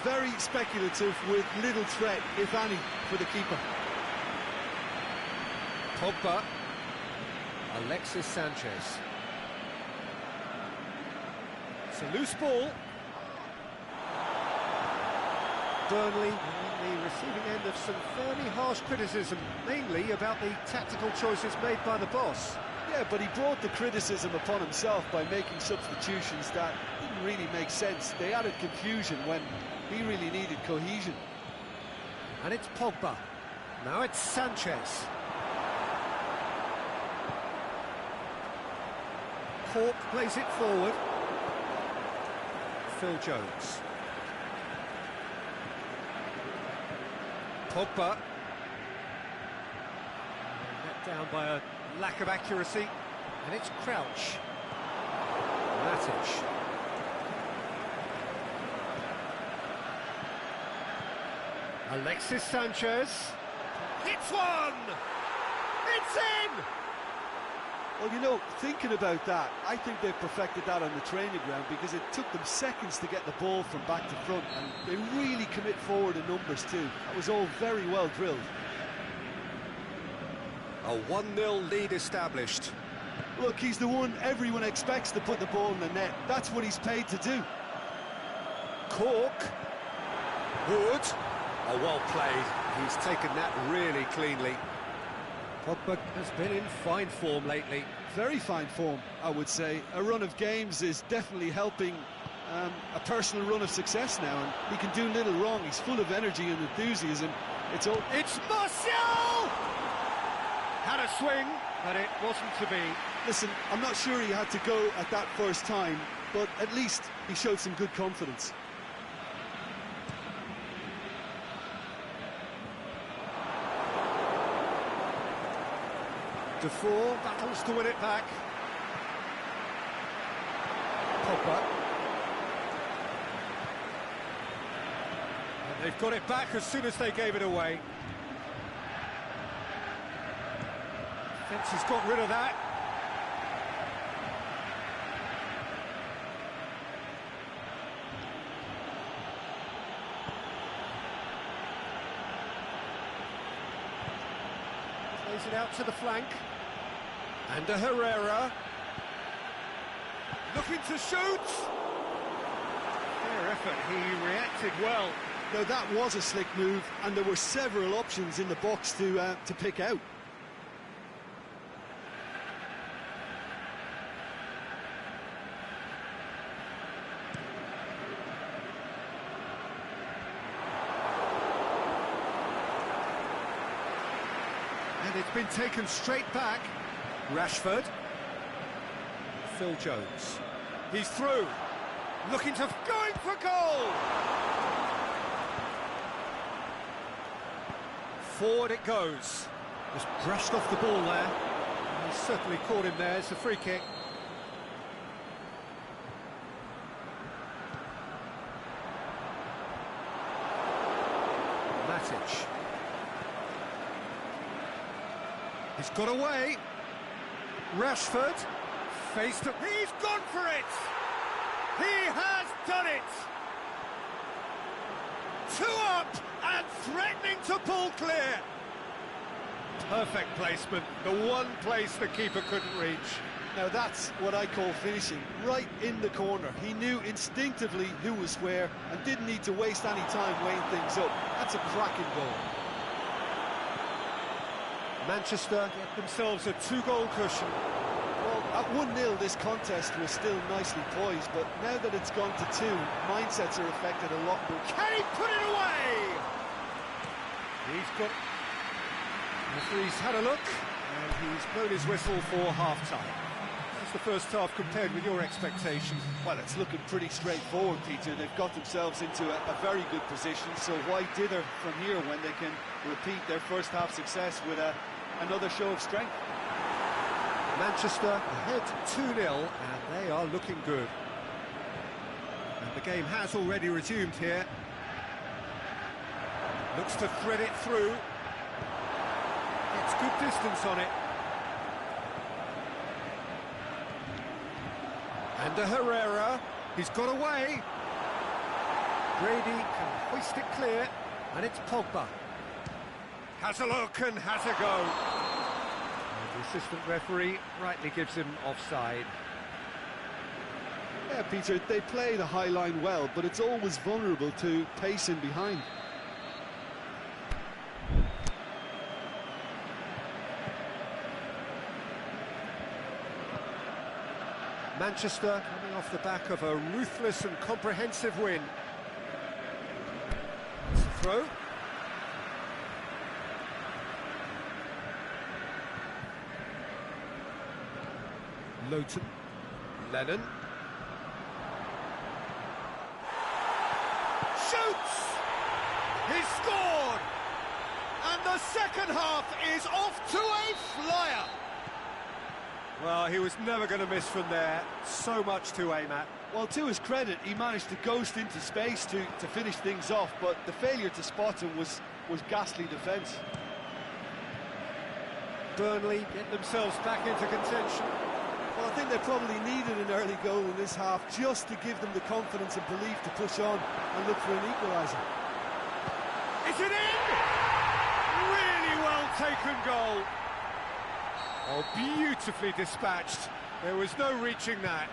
Very speculative with little threat, if any, for the keeper. Pogba. Alexis Sanchez. It's a loose ball. Burnley on the receiving end of some fairly harsh criticism, mainly about the tactical choices made by the boss. Yeah, but he brought the criticism upon himself by making substitutions that didn't really make sense. They added confusion when he really needed cohesion. And it's Pogba. Now it's Sanchez. Cork plays it forward. Phil Jones. Pogba. Let down by a lack of accuracy. And it's Crouch. Matic. Alexis Sanchez. Hits one! It's in! Well, you know, thinking about that, I think they've perfected that on the training ground because it took them seconds to get the ball from back to front, and they really commit forward in numbers too. That was all very well drilled. A 1-0 lead established. Look, he's the one everyone expects to put the ball in the net. That's what he's paid to do. Cork. Wood. Oh, well played. He's taken that really cleanly. Pogba has been in fine form lately. Very fine form, I would say. A run of games is definitely helping a personal run of success now, and he can do little wrong. He's full of energy and enthusiasm. It's Martial! Had a swing, but it wasn't to be. Listen, I'm not sure he had to go at that first time, but at least he showed some good confidence. Defoe battles to win it back. Pogba. And they've got it back as soon as they gave it away. Fence has got rid of that. Plays it out to the flank. And a Herrera. Looking to shoot. Fair effort, he reacted well. Now that was a slick move, and there were several options in the box to pick out. And it's been taken straight back. Rashford. Phil Jones. He's through. Looking to... going for goal! Forward it goes. Just brushed off the ball there. He certainly caught him there. It's a free kick. Matic. He's got away. Rashford. Faced up. He's gone for it! He has done it! 2 up and threatening to pull clear. Perfect placement, the one place the keeper couldn't reach. Now that's what I call finishing, right in the corner. He knew instinctively who was where and didn't need to waste any time weighing things up. That's a cracking goal. Manchester get themselves a 2-goal cushion. Well, at 1-0 this contest was still nicely poised, but now that it's gone to 2, mindsets are affected a lot more. Can he put it away? He's got... The referee's had a look, and he's blown his whistle for half-time. That's the first half compared with your expectations. Well, it's looking pretty straightforward, Peter. They've got themselves into a very good position, so why dither from here when they can repeat their first half success with another show of strength? Manchester ahead 2-0, and they are looking good. And the game has already resumed here. Looks to thread it through. Gets good distance on it. And to Herrera. He's got away. Brady can hoist it clear, and it's Pogba. Has a look and has a go. The assistant referee rightly gives him offside. Yeah, Peter, they play the high line well, but it's always vulnerable to pace in behind. Manchester coming off the back of a ruthless and comprehensive win. It's a throw. Lowton, Lennon. Shoots! He's scored! And the second half is off to a flyer! Well, he was never going to miss from there. So much to aim at. Well, to his credit, he managed to ghost into space to finish things off, but the failure to spot him was ghastly defence. Burnley get themselves back into contention. Well, I think they probably needed an early goal in this half just to give them the confidence and belief to push on and look for an equaliser. Is it in? Really well taken goal. Oh, beautifully dispatched. There was no reaching that.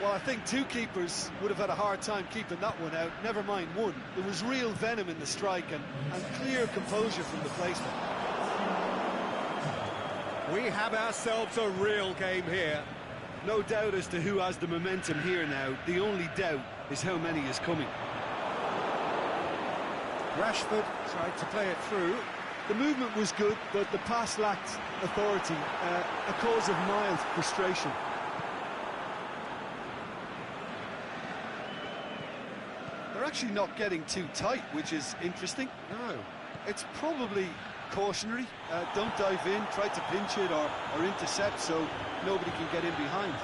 Well, I think 2 keepers would have had a hard time keeping that one out, never mind 1. There was real venom in the strike and clear composure from the placement. We have ourselves a real game here. No doubt as to who has the momentum here now. The only doubt is how many is coming. Rashford tried to play it through. The movement was good, but the pass lacked authority, a cause of mild frustration. They're actually not getting too tight, which is interesting. No. It's probably cautionary. Don't dive in, try to pinch it or intercept so nobody can get in behind.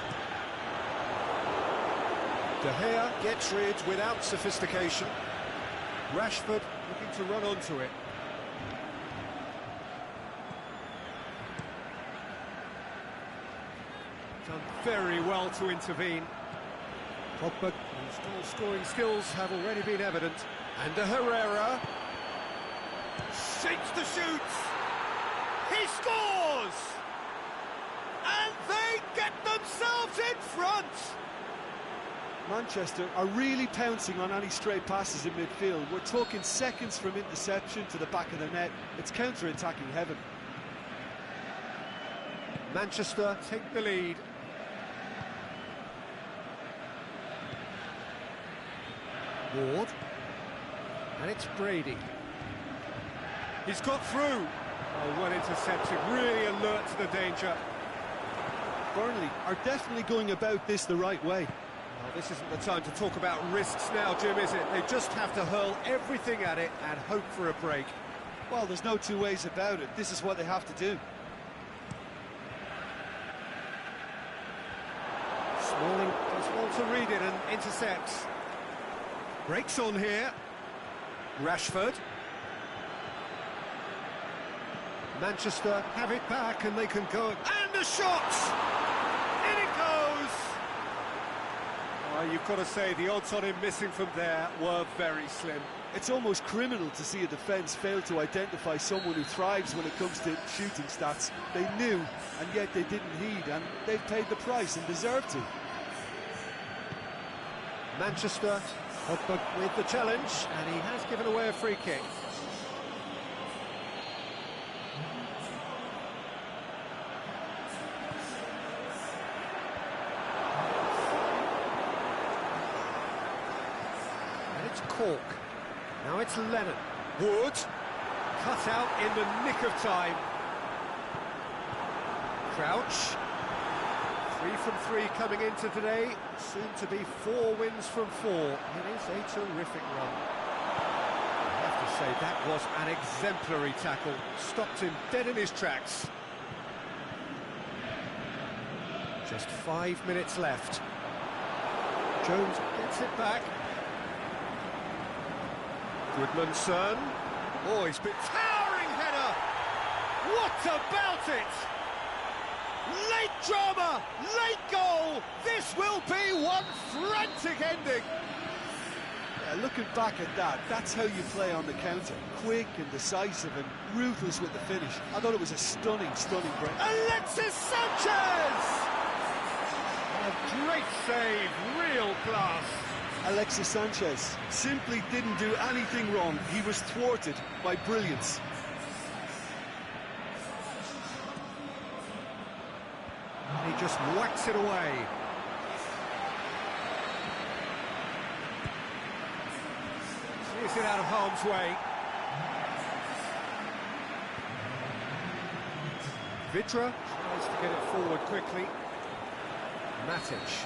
De Gea gets rid without sophistication. Rashford looking to run onto it. Done very well to intervene. Pogba, whose goal-scoring skills have already been evident. And de Herrera shakes the shoots. He scores! And they get themselves in front! Manchester are really pouncing on any stray passes in midfield. We're talking seconds from interception to the back of the net. It's counter-attacking heaven. Manchester take the lead. Ward. And it's Brady. He's got through. Oh, well intercepted, really alert to the danger. Burnley are definitely going about this the right way. Well, this isn't the time to talk about risks now, Jim, is it? They just have to hurl everything at it and hope for a break. Well, there's no two ways about it. This is what they have to do. Smalling does well to read it and intercepts. Breaks on here. Rashford. Manchester have it back and they can go. And the shot! In it goes! Well, you've got to say the odds on him missing from there were very slim. It's almost criminal to see a defence fail to identify someone who thrives when it comes to shooting stats. They knew, and yet they didn't heed, and they've paid the price and deserve to. Manchester, Pogba with the challenge, and he has given away a free kick. And it's Cork. Now it's Lennon. Wood, cut out in the nick of time. Crouch. 3 from 3 coming into today, soon to be 4 wins from 4. It is a terrific run. I have to say, that was an exemplary tackle. Stopped him dead in his tracks. Just 5 minutes left. Jones gets it back. Goodmanson. Oh, he's been towering header! What about it? Late drama, late goal. This will be one frantic ending. Yeah, looking back at that, that's how you play on the counter. Quick and decisive and ruthless with the finish. I thought it was a stunning, stunning break. Alexis Sanchez! A great save, real class. Alexis Sanchez simply didn't do anything wrong. He was thwarted by brilliance. He just whacks it away. Clears it out of harm's way. Vidra tries to get it forward quickly. Matic.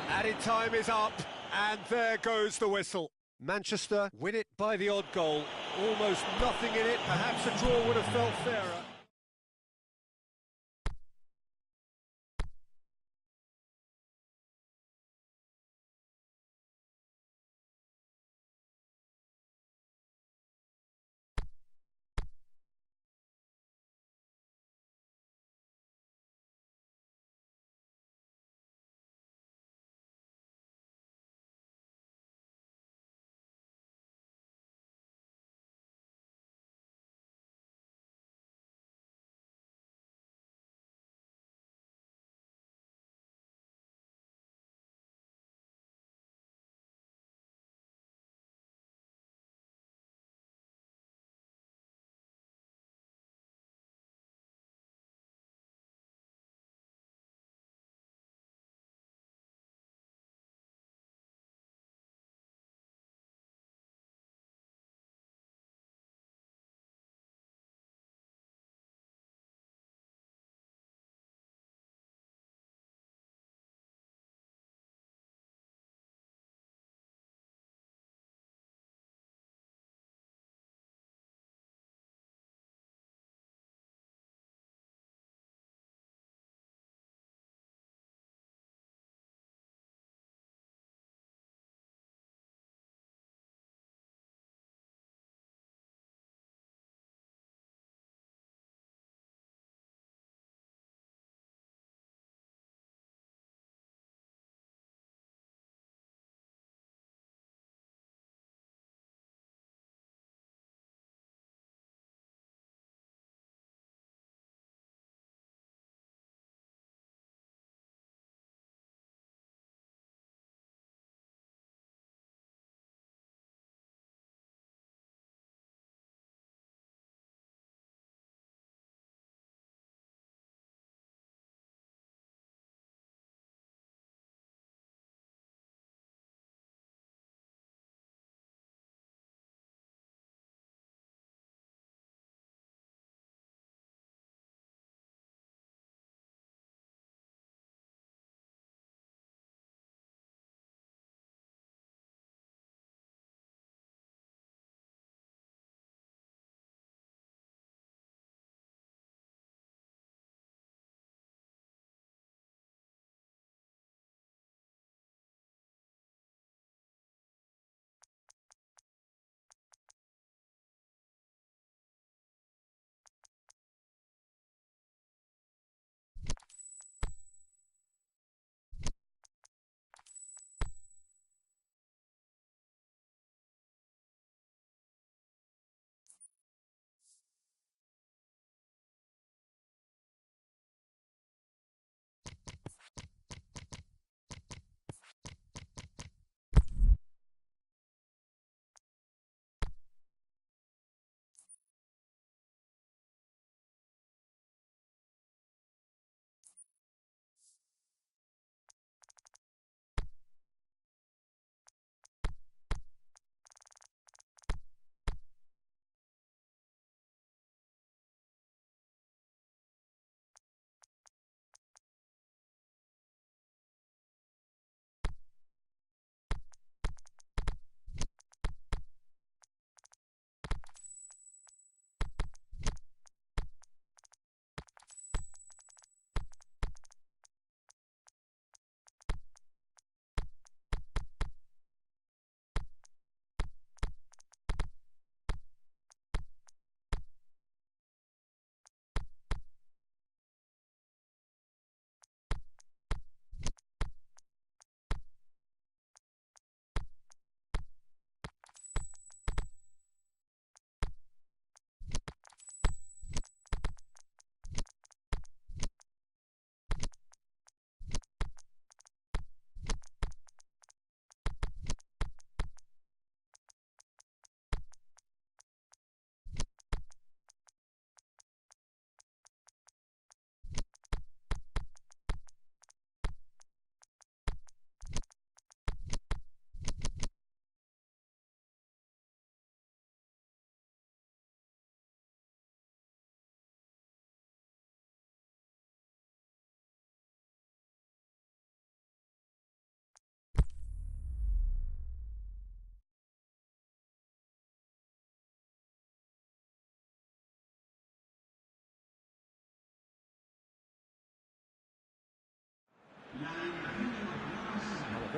Added time is up, and there goes the whistle. Manchester win it by the odd goal. Almost nothing in it. Perhaps a draw would have felt fairer.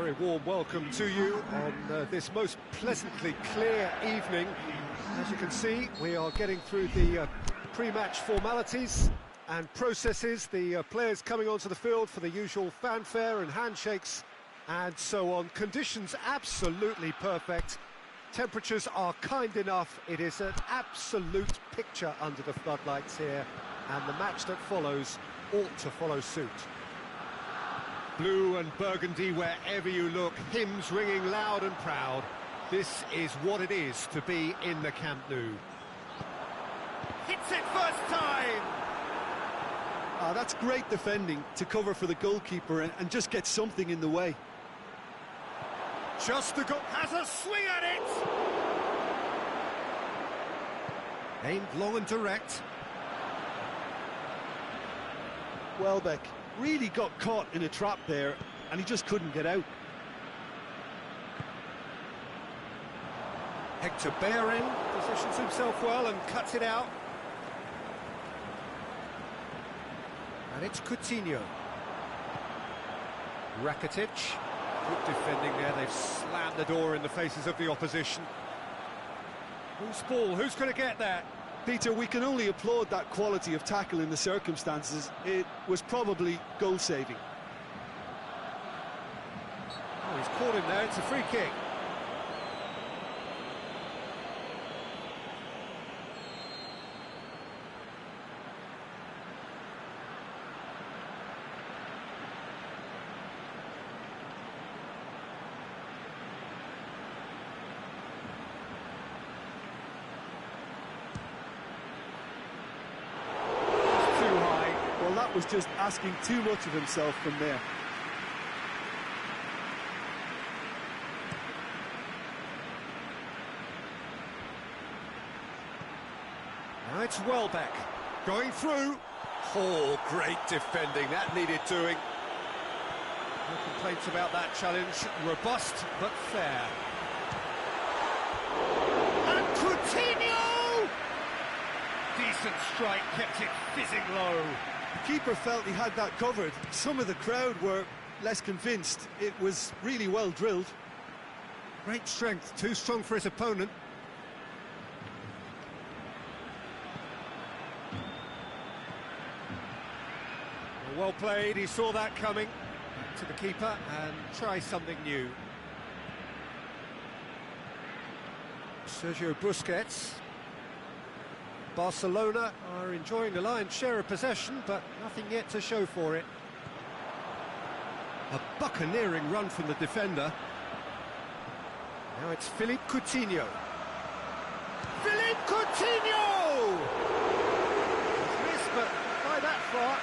very warm welcome to you on this most pleasantly clear evening. As you can see, we are getting through the pre-match formalities and processes, the players coming onto the field for the usual fanfare and handshakes and so on. Conditions absolutely perfect. Temperatures are kind enough. It is an absolute picture under the floodlights here, and the match that follows ought to follow suit. Blue and burgundy wherever you look, hymns ringing loud and proud. This is what it is to be in the Camp Nou. Hits it first time! That's great defending to cover for the goalkeeper and just get something in the way. Just the goal, has a swing at it! Aimed long and direct. Welbeck really got caught in a trap there, and he just couldn't get out. Hector Bellerin positions himself well and cuts it out. And it's Coutinho. Rakitic. Good defending there, they've slammed the door in the faces of the opposition. Who's ball, who's going to get that? Peter, we can only applaud that quality of tackle in the circumstances. It was probably goal-saving. Oh, he's caught him there, it's a free kick. That was just asking too much of himself from there. Now it's Welbeck going through. Oh, great defending, that needed doing. No complaints about that challenge, robust but fair. And Coutinho! Decent strike, kept it fizzing low. The keeper felt he had that covered. Some of the crowd were less convinced. It was really well drilled. Great strength, too strong for his opponent. Well played, he saw that coming. Back to the keeper and try something new. Sergio Busquets. Barcelona are enjoying the lion's share of possession, but nothing yet to show for it. A buccaneering run from the defender. Now it's Philippe Coutinho. Philippe Coutinho! He's missed, but by that far.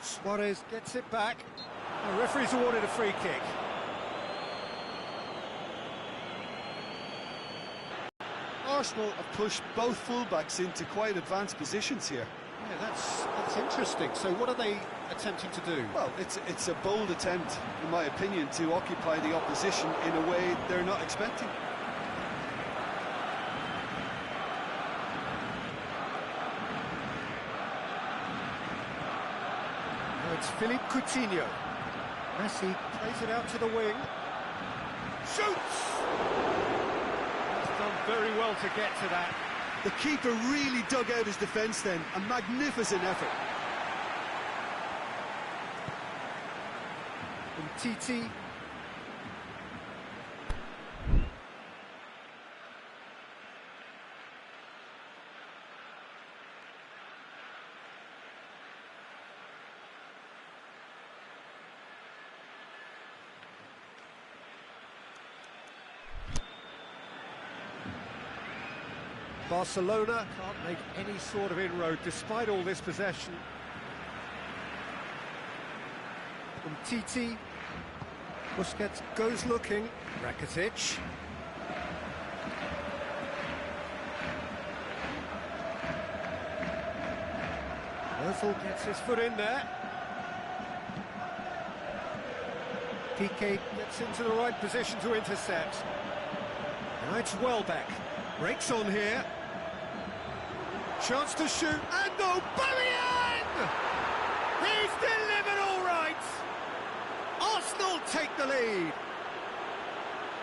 Suarez gets it back. The referee's awarded a free kick. Arsenal have pushed both fullbacks into quite advanced positions here. Yeah, that's interesting. So what are they attempting to do? Well, it's a bold attempt, in my opinion, to occupy the opposition in a way they're not expecting. It's Philippe Coutinho. Messi plays it out to the wing. Shoots! He's done very well to get to that. The keeper really dug out his defence then. A magnificent effort. Umtiti. Barcelona can't make any sort of inroad despite all this possession. Umtiti. Busquets goes looking. Rakitic. Ozil gets his foot in there. Piqué gets into the right position to intercept. Now it's Welbeck. Breaks on here. Chance to shoot, and Aubameyang! He's delivered all right! Arsenal take the lead.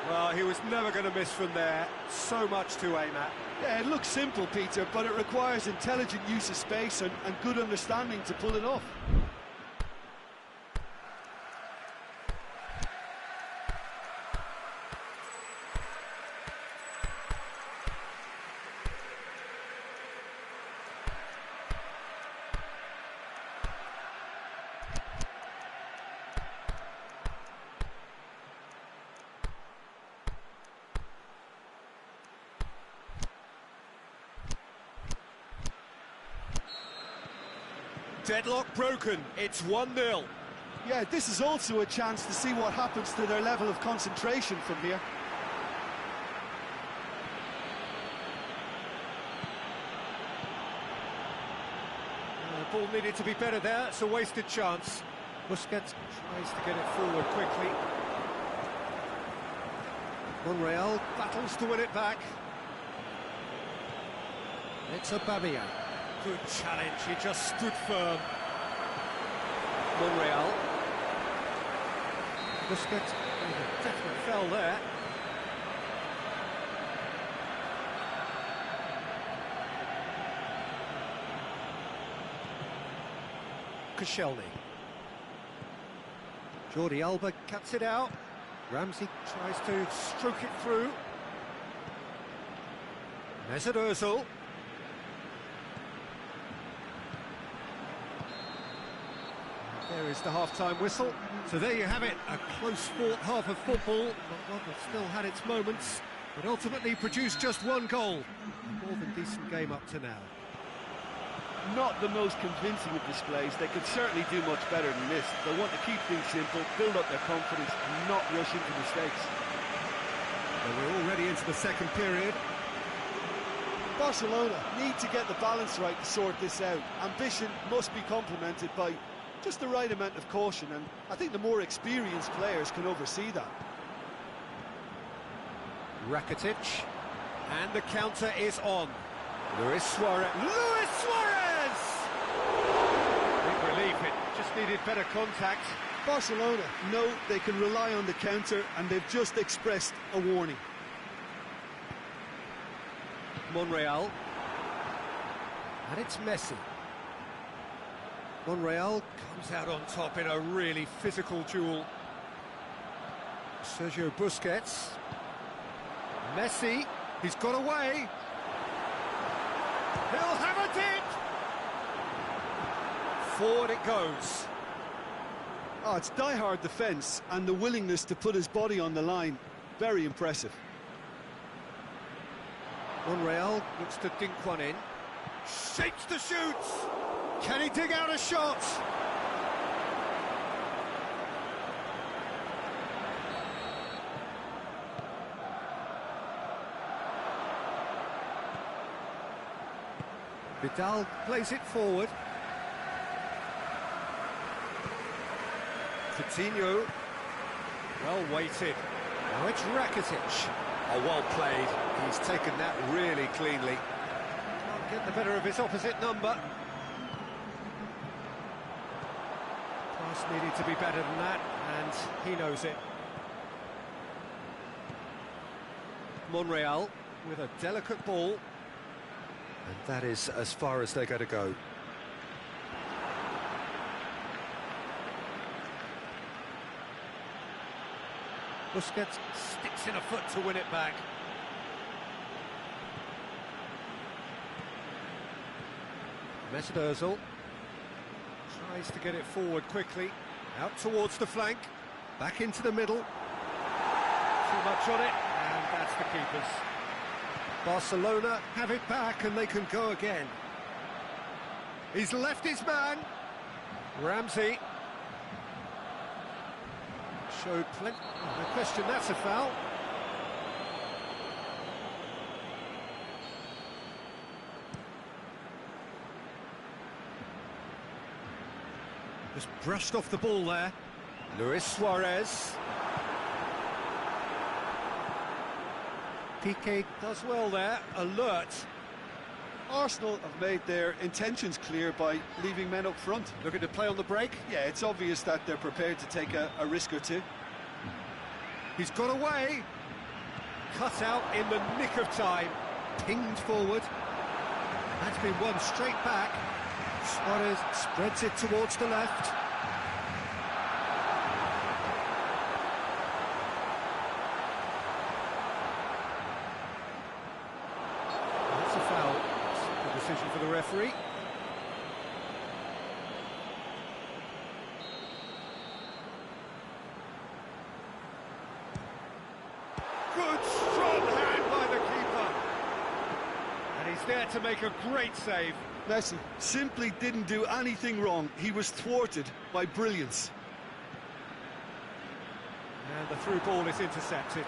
Well, he was never going to miss from there. So much to aim at. Yeah, it looks simple, Peter, but it requires intelligent use of space and good understanding to pull it off. Deadlock broken, it's 1-0. Yeah, this is also a chance to see what happens to their level of concentration from here. The ball needed to be better there, it's a wasted chance. Busquets tries to get it forward quickly. Monreal battles to win it back. It's Aubameyang. Good challenge, he just stood firm. Monreal. Busquets, definitely fell there. Koscielny. Jordi Alba cuts it out. Ramsey tries to stroke it through. Mesut Ozil. There is the half-time whistle. So there you have it, a close-fought half of football, but one that still had its moments, but ultimately produced just one goal. A more than decent game up to now. Not the most convincing of displays. They could certainly do much better than this. They want to keep things simple, build up their confidence, and not rush into mistakes. Well, we're already into the second period. Barcelona need to get the balance right to sort this out. Ambition must be complemented by just the right amount of caution, and I think the more experienced players can oversee that. Rakitic, and the counter is on. Luis Suarez. Luis Suarez! Big relief, it just needed better contact. Barcelona know they can rely on the counter, and they've just expressed a warning. Monreal. And it's Messi. Monreal comes out on top in a really physical duel. Sergio Busquets. Messi, he's got away. He'll have a dip. Forward it goes. Oh, it's die-hard defence and the willingness to put his body on the line. Very impressive. Monreal looks to dink one in. Shapes the shoots. Can he dig out a shot? Vidal plays it forward. Coutinho. Well weighted. Now it's Rakitic. Oh, well played. He's taken that really cleanly. Can't get the better of his opposite number. Pass needed to be better than that, and he knows it. Monreal with a delicate ball. And that is as far as they're going to go. Busquets sticks in a foot to win it back. Mesut Ozil tries to get it forward quickly. Out towards the flank. Back into the middle. Too much on it, and that's the keepers. Barcelona have it back and they can go again. He's left his man. Ramsey showed plenty. No question, that's a foul. Just brushed off the ball there. Luis Suarez. Piqué does well there, alert. Arsenal have made their intentions clear by leaving men up front. Looking to play on the break. Yeah, it's obvious that they're prepared to take a risk or two. He's got away. Cut out in the nick of time. Pinged forward. That's been won straight back. Suarez spreads it towards the left. That's a foul. Simple decision for the referee. Good, strong hand by the keeper. And he's there to make a great save. Messi simply didn't do anything wrong. He was thwarted by brilliance. And the through ball is intercepted.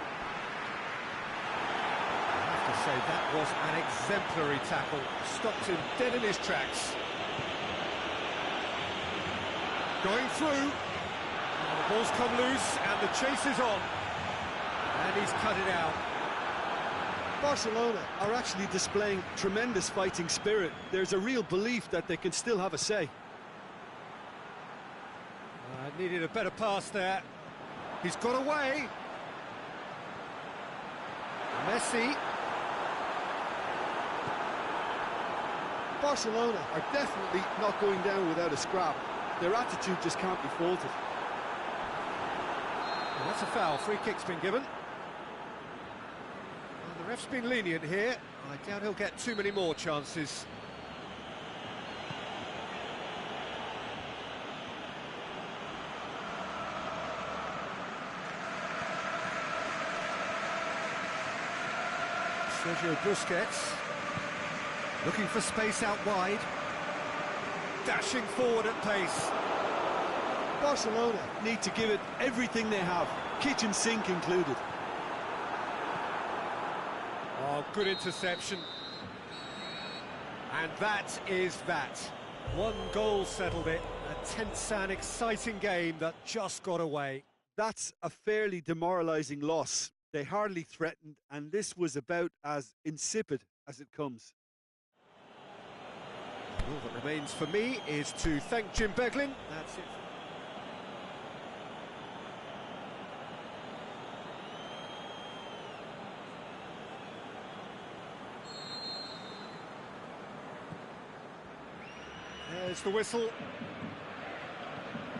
I have to say, that was an exemplary tackle. Stopped him dead in his tracks. Going through. And the ball's come loose and the chase is on. And he's cut it out. Barcelona are actually displaying tremendous fighting spirit. There's a real belief that they can still have a say. Needed a better pass there. He's got away. Messi. Barcelona are definitely not going down without a scrap. Their attitude just can't be faulted. Well, that's a foul. Free kick's been given. The ref's been lenient here. I doubt he'll get too many more chances. Sergio Busquets looking for space out wide. Dashing forward at pace. Barcelona need to give it everything they have, kitchen sink included. Oh, good interception. And that is that. One goal settled it. A tense and exciting game that just got away. That's a fairly demoralising loss. They hardly threatened, and this was about as insipid as it comes. All that remains for me is to thank Jim Beglin. That's it. There's the whistle.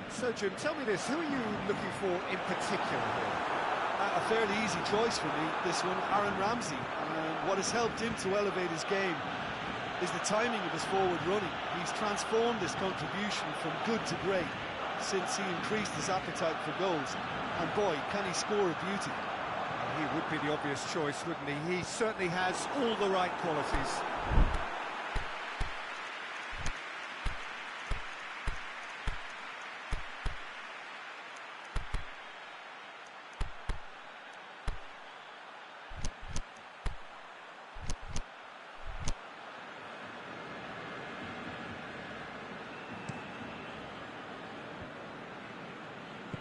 So, Jim, tell me this, who are you looking for in particular here? A fairly easy choice for me, this one, Aaron Ramsey. What has helped him to elevate his game is the timing of his forward running. He's transformed his contribution from good to great since he increased his appetite for goals. And boy, can he score a beauty. He would be the obvious choice, wouldn't he? He certainly has all the right qualities.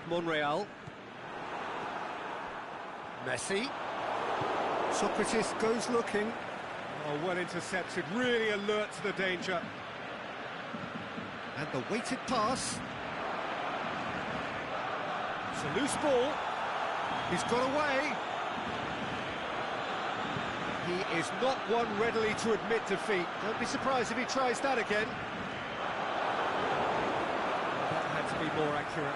Monreal. Messi. Socrates goes looking. Oh, well intercepted, really alert to the danger. And the weighted pass. It's a loose ball. He's got away. He is not one readily to admit defeat. Don't be surprised if he tries that again. That had to be more accurate.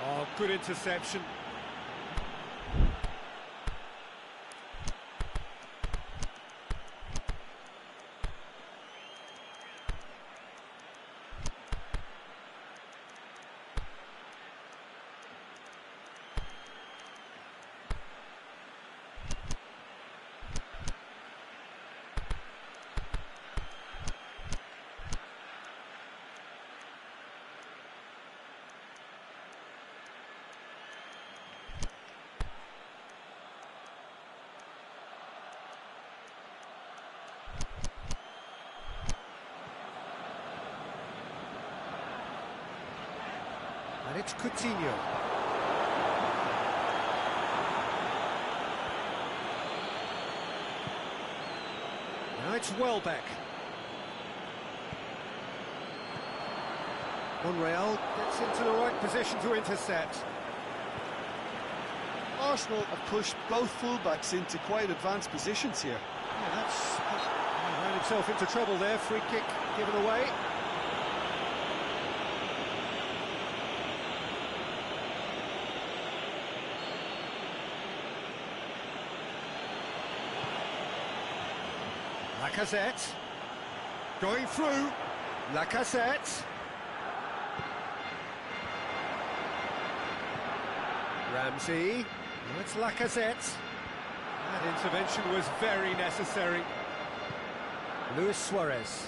Oh, good interception. And it's Coutinho. Now it's Welbeck. Monreal gets into the right position to intercept. Arsenal have pushed both fullbacks into quite advanced positions here. Yeah, he ran himself into trouble there. Free kick given away. Lacazette going through. Lacazette. Ramsey. Now it's Lacazette. That intervention was very necessary. Luis Suarez.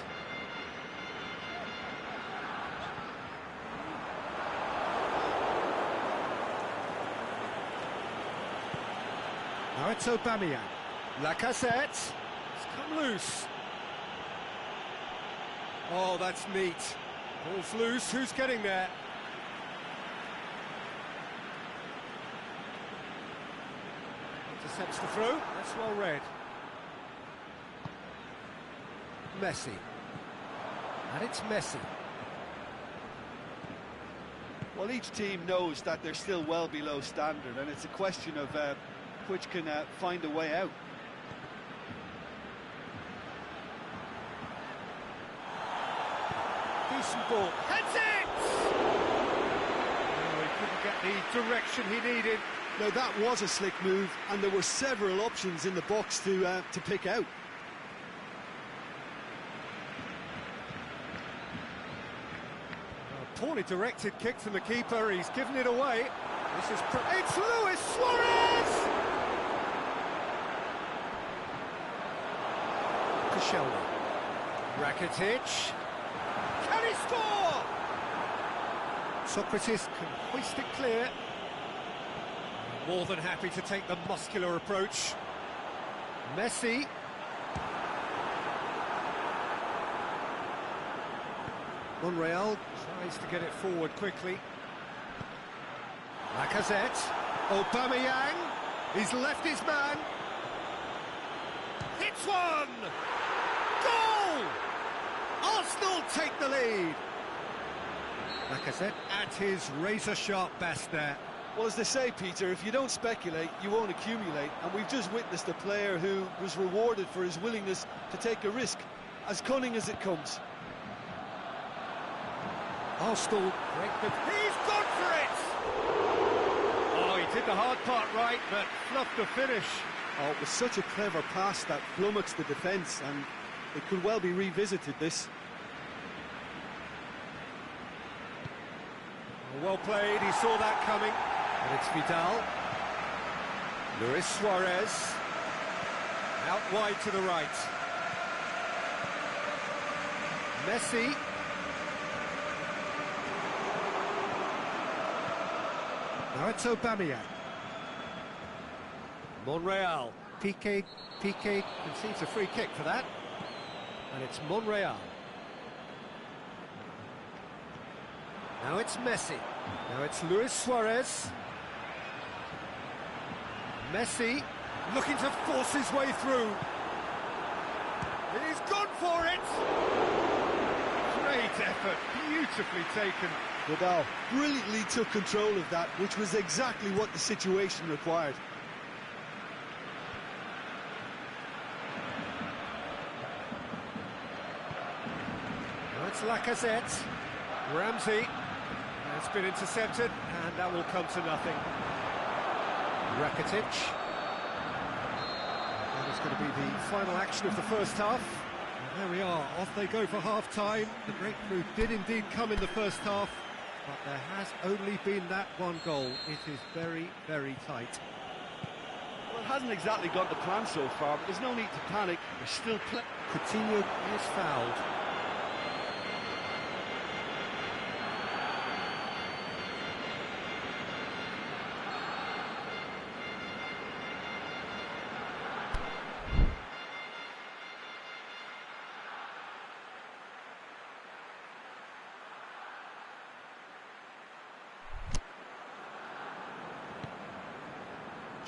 Now it's Aubameyang. Lacazette. It's come loose. Oh, that's neat. Ball's loose. Who's getting there? Intercepts the throw. That's well read. Messi. And it's Messi. Well, each team knows that they're still well below standard, and it's a question of which can find a way out. Decent ball. Heads it! Oh, he couldn't get the direction he needed. No, that was a slick move, and there were several options in the box to pick out. A poorly directed kick from the keeper. He's given it away. This is it's Luis Suarez. Koscielny. Rakitic. Can he score? Socrates can hoist it clear. More than happy to take the muscular approach. Messi. Monreal tries to get it forward quickly. Lacazette. Aubameyang. He's left his man. Hits one! Goal! Arsenal take the lead. Lacazette at his razor-sharp best there. Well, as they say, Peter, if you don't speculate, you won't accumulate. And we've just witnessed a player who was rewarded for his willingness to take a risk, as cunning as it comes. Arsenal break the... He's gone for it! Oh, he did the hard part right, but fluffed the finish. Oh, it was such a clever pass that flummoxed the defence, and it could well be revisited, this. Well played, he saw that coming. And it's Vidal. Luis Suarez. Out wide to the right. Messi. Now it's Aubameyang. Monreal. Piqué concedes a free kick for that. And it's Monreal. Now it's Messi. Now it's Luis Suarez. Messi looking to force his way through. He's gone for it! Great effort, beautifully taken. Vidal brilliantly took control of that, which was exactly what the situation required. Now it's Lacazette. Ramsey. It's been intercepted, and that will come to nothing. Rakitic. That is going to be the final action of the first half. And there we are, off they go for half-time. The breakthrough did indeed come in the first half, but there has only been that one goal. It is very, very tight. Well, it hasn't exactly got the plan so far, but there's no need to panic. There's still Coutinho is fouled.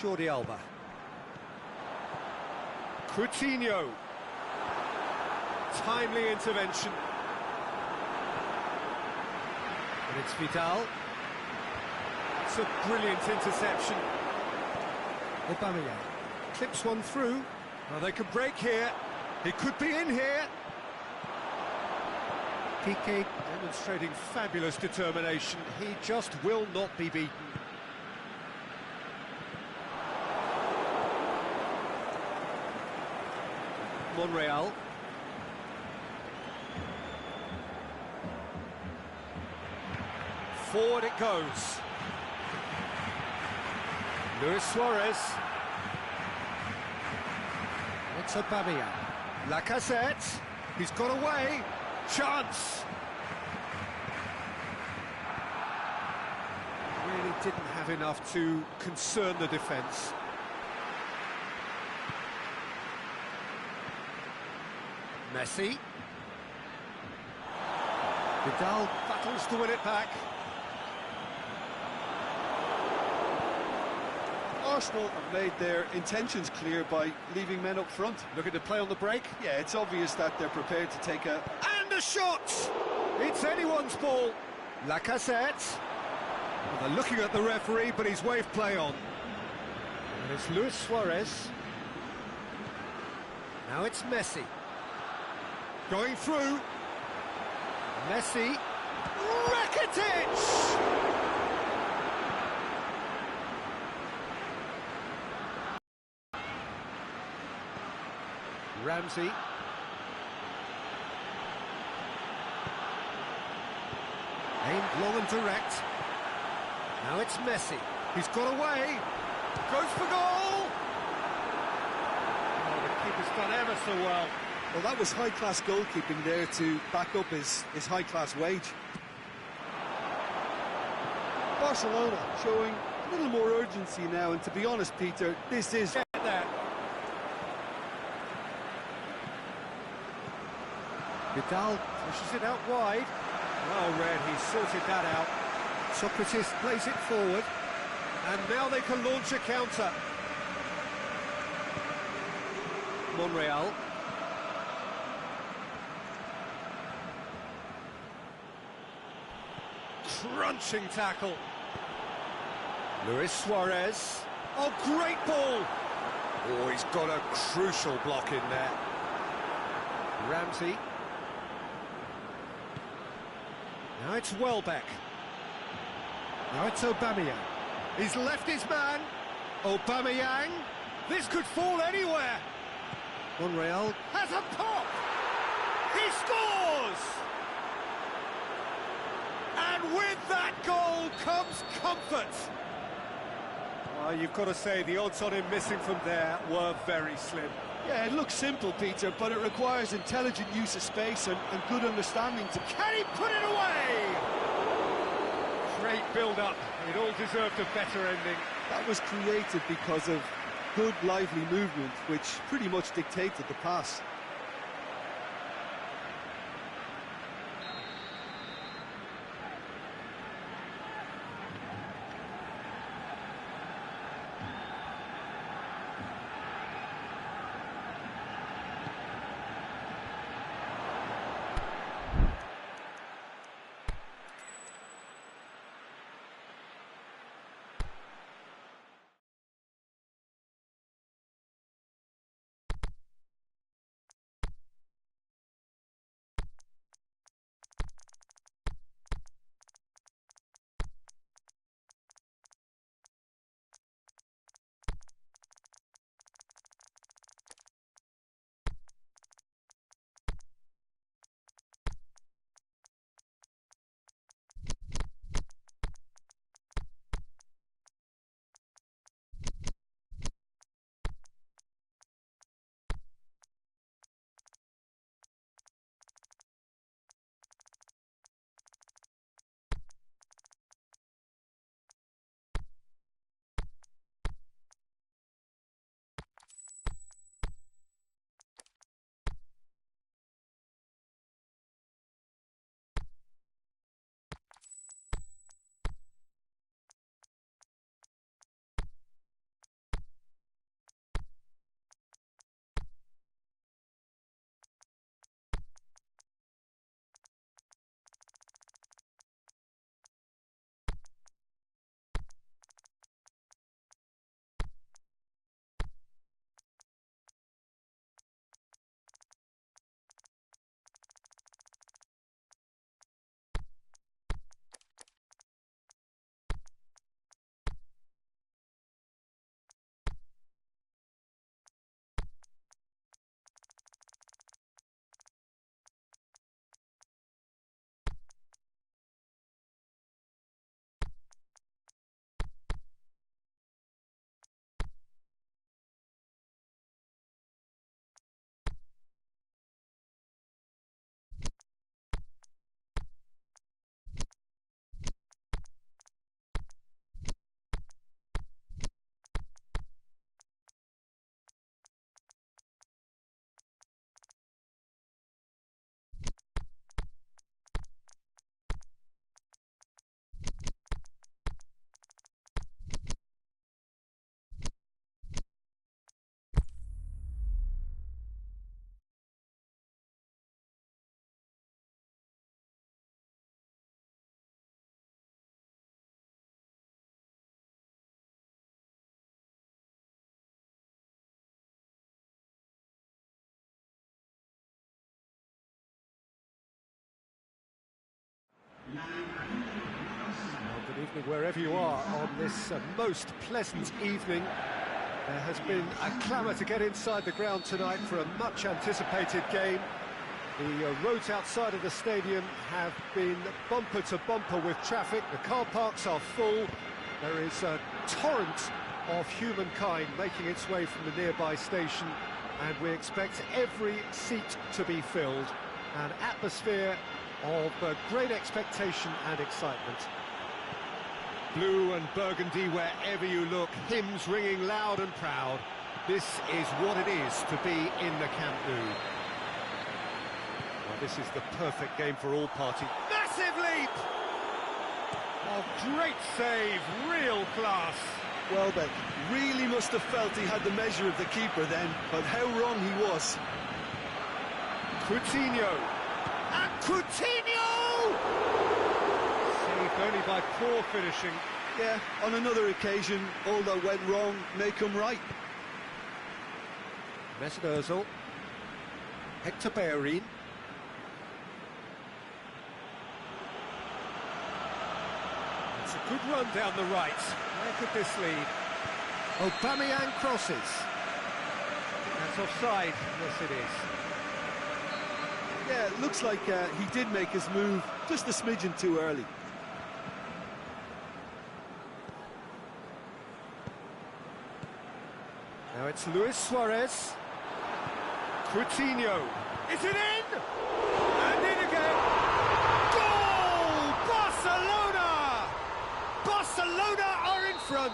Jordi Alba. Coutinho. timely intervention. And it's Vidal. It's a brilliant interception. Aubameyang clips one through. Well, they could break here. He could be in here. Piqué demonstrating fabulous determination. He just will not be beaten. Monreal. Forward it goes. Luis Suarez. It's Aubameyang. Lacazette. He's got away. Chance. Really didn't have enough to concern the defence. Messi. Vidal battles to win it back. Arsenal have made their intentions clear by leaving men up front. Looking to play on the break. Yeah, it's obvious that they're prepared to take a... And a shot! It's anyone's ball. Lacazette. Well, they're looking at the referee, but he's waved play on. And it's Luis Suarez. Now it's Messi. Going through. Messi. Rakitic! Ramsey. Aimed long and direct. Now it's Messi. He's got away. Goes for goal. Oh, the keeper's done ever so well. Well, that was high-class goalkeeping there to back up his high-class wage. Barcelona showing a little more urgency now, and to be honest, Peter, this is... Get there. Vidal pushes it out wide. Well read, he sorted that out. Socrates plays it forward. And now they can launch a counter. Monreal. Crunching tackle. Luis Suarez. Oh, great ball. Oh, he's got a crucial block in there. Ramsey. Now it's Welbeck. Now it's Aubameyang. He's left his man. Aubameyang. This could fall anywhere. Monreal has a pop. He scores! And with that goal comes comfort. Well, you've got to say the odds on him missing from there were very slim. Yeah, it looks simple, Peter, but it requires intelligent use of space and good understanding to... Can he put it away? Great build-up. It all deserved a better ending. That was created because of good, lively movement, which pretty much dictated the pass. Evening wherever you are on this most pleasant evening. There has been a clamour to get inside the ground tonight for a much-anticipated game. The roads outside of the stadium have been bumper to bumper with traffic. The car parks are full. There is a torrent of humankind making its way from the nearby station, and we expect every seat to be filled. An atmosphere of great expectation and excitement. Blue and burgundy wherever you look, hymns ringing loud and proud. This is what it is to be in the Camp Nou. Well, this is the perfect game for all parties. Massive leap! Oh, great save, real class. Welbeck really must have felt he had the measure of the keeper then, but how wrong he was. Coutinho! And Coutinho! Saved only by poor finishing. Yeah, on another occasion, all that went wrong may come right. Mesut Ozil. Hector Bellerin. It's a good run down the right. Where could this lead? Aubameyang crosses. That's offside. Yes, it is. Yeah, it looks like he did make his move just a smidgen too early. Now it's Luis Suarez. Coutinho. Is it in? And in again. Goal! Barcelona! Barcelona are in front.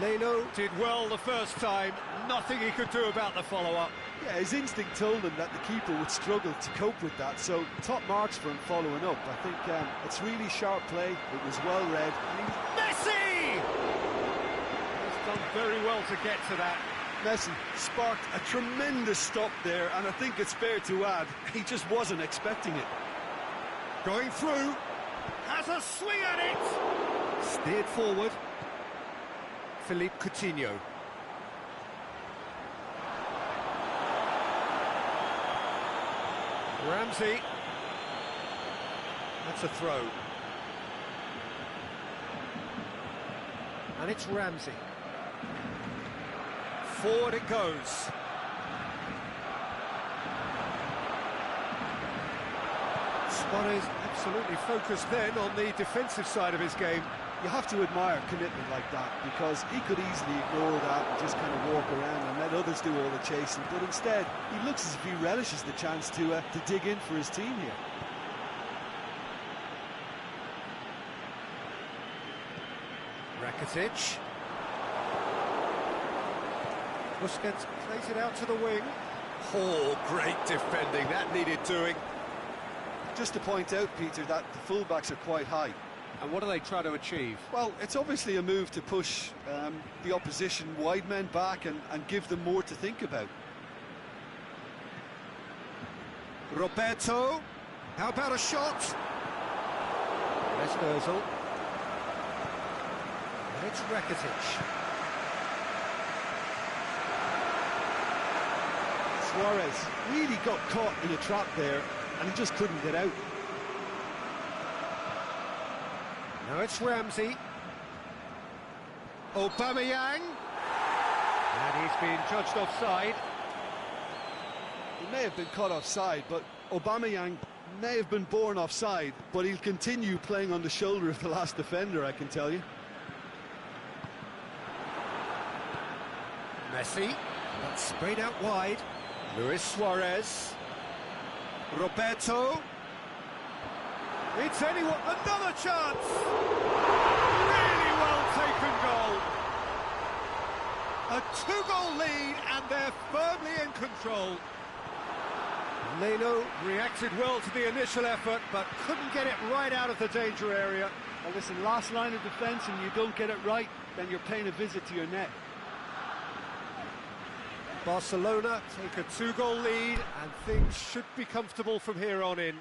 Leno did well the first time. Nothing he could do about the follow-up. Yeah, his instinct told him that the keeper would struggle to cope with that, so top marks for him following up. I think it's really sharp play. It was well read. Messi! He's done very well to get to that. Messi sparked a tremendous stop there, and I think it's fair to add, he just wasn't expecting it. Going through. Has a swing at it. Steered forward. Philippe Coutinho. Ramsey. That's a throw. And it's Ramsey. Forward it goes. Suarez absolutely focused then on the defensive side of his game. You have to admire commitment like that, because he could easily ignore that and just kind of walk around and let others do all the chasing, but instead he looks as if he relishes the chance to dig in for his team here. Rakitic. Busquets plays it out to the wing. Oh, great defending, that needed doing. Just to point out, Peter, that the fullbacks are quite high. And what do they try to achieve? Well, it's obviously a move to push the opposition wide men back and give them more to think about. Roberto, how about a shot? Mesut Ozil. And it's Rakitic. Suarez really got caught in a trap there, and he just couldn't get out. Now it's Ramsey. Aubameyang. And he's been judged offside. He may have been caught offside, but Aubameyang may have been born offside, but he'll continue playing on the shoulder of the last defender, I can tell you. Messi. That's sprayed out wide. Luis Suarez. Roberto. It's anyone, another chance! Really well taken goal. A two-goal lead, and they're firmly in control. Leno reacted well to the initial effort, but couldn't get it right out of the danger area. Well, listen, last line of defence, and you don't get it right, then you're paying a visit to your net. Barcelona take a two-goal lead, and things should be comfortable from here on in.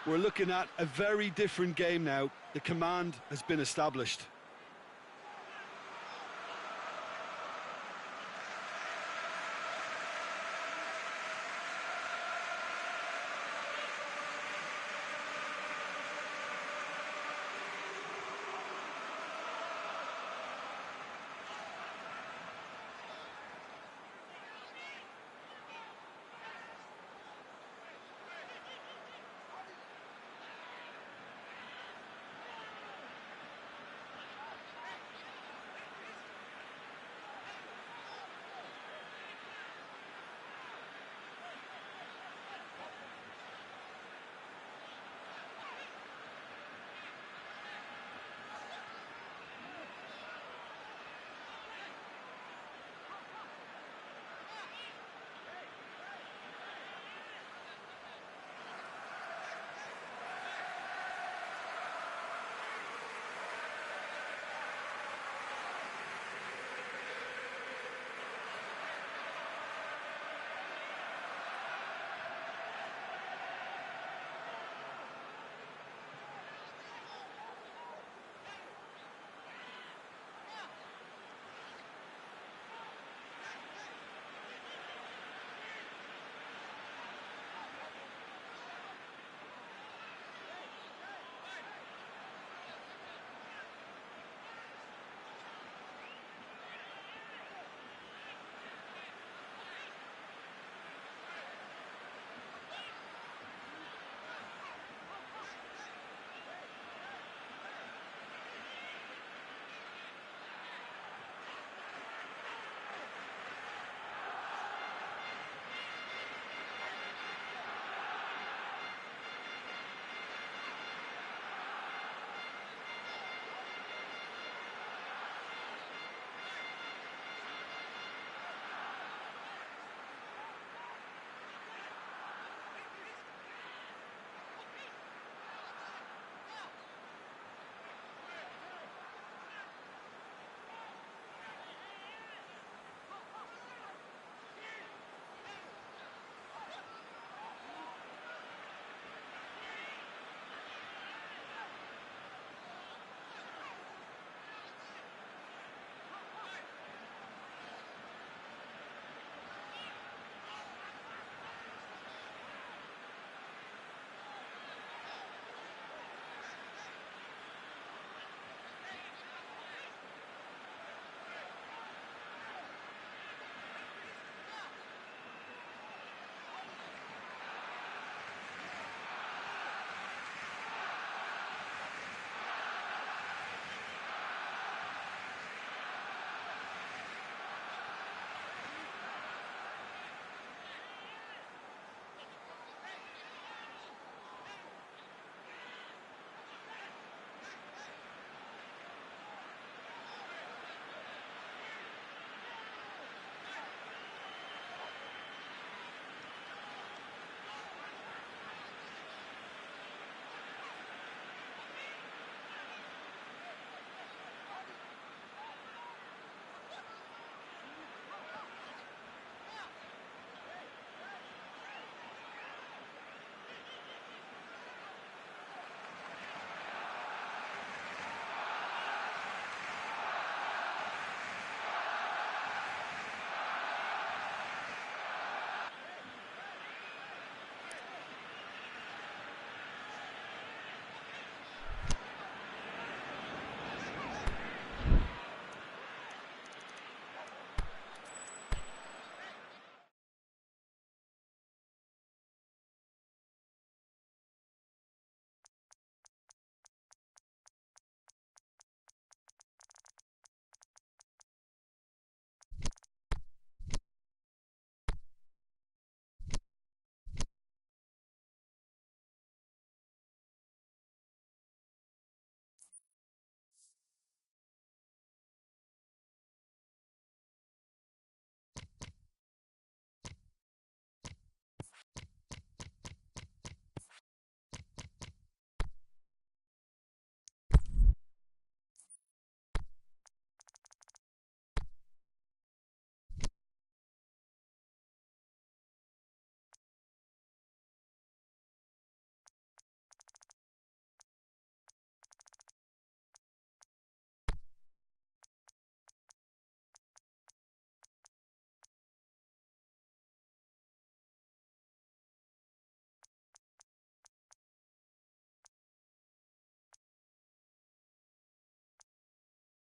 We're looking at a very different game now. The command has been established.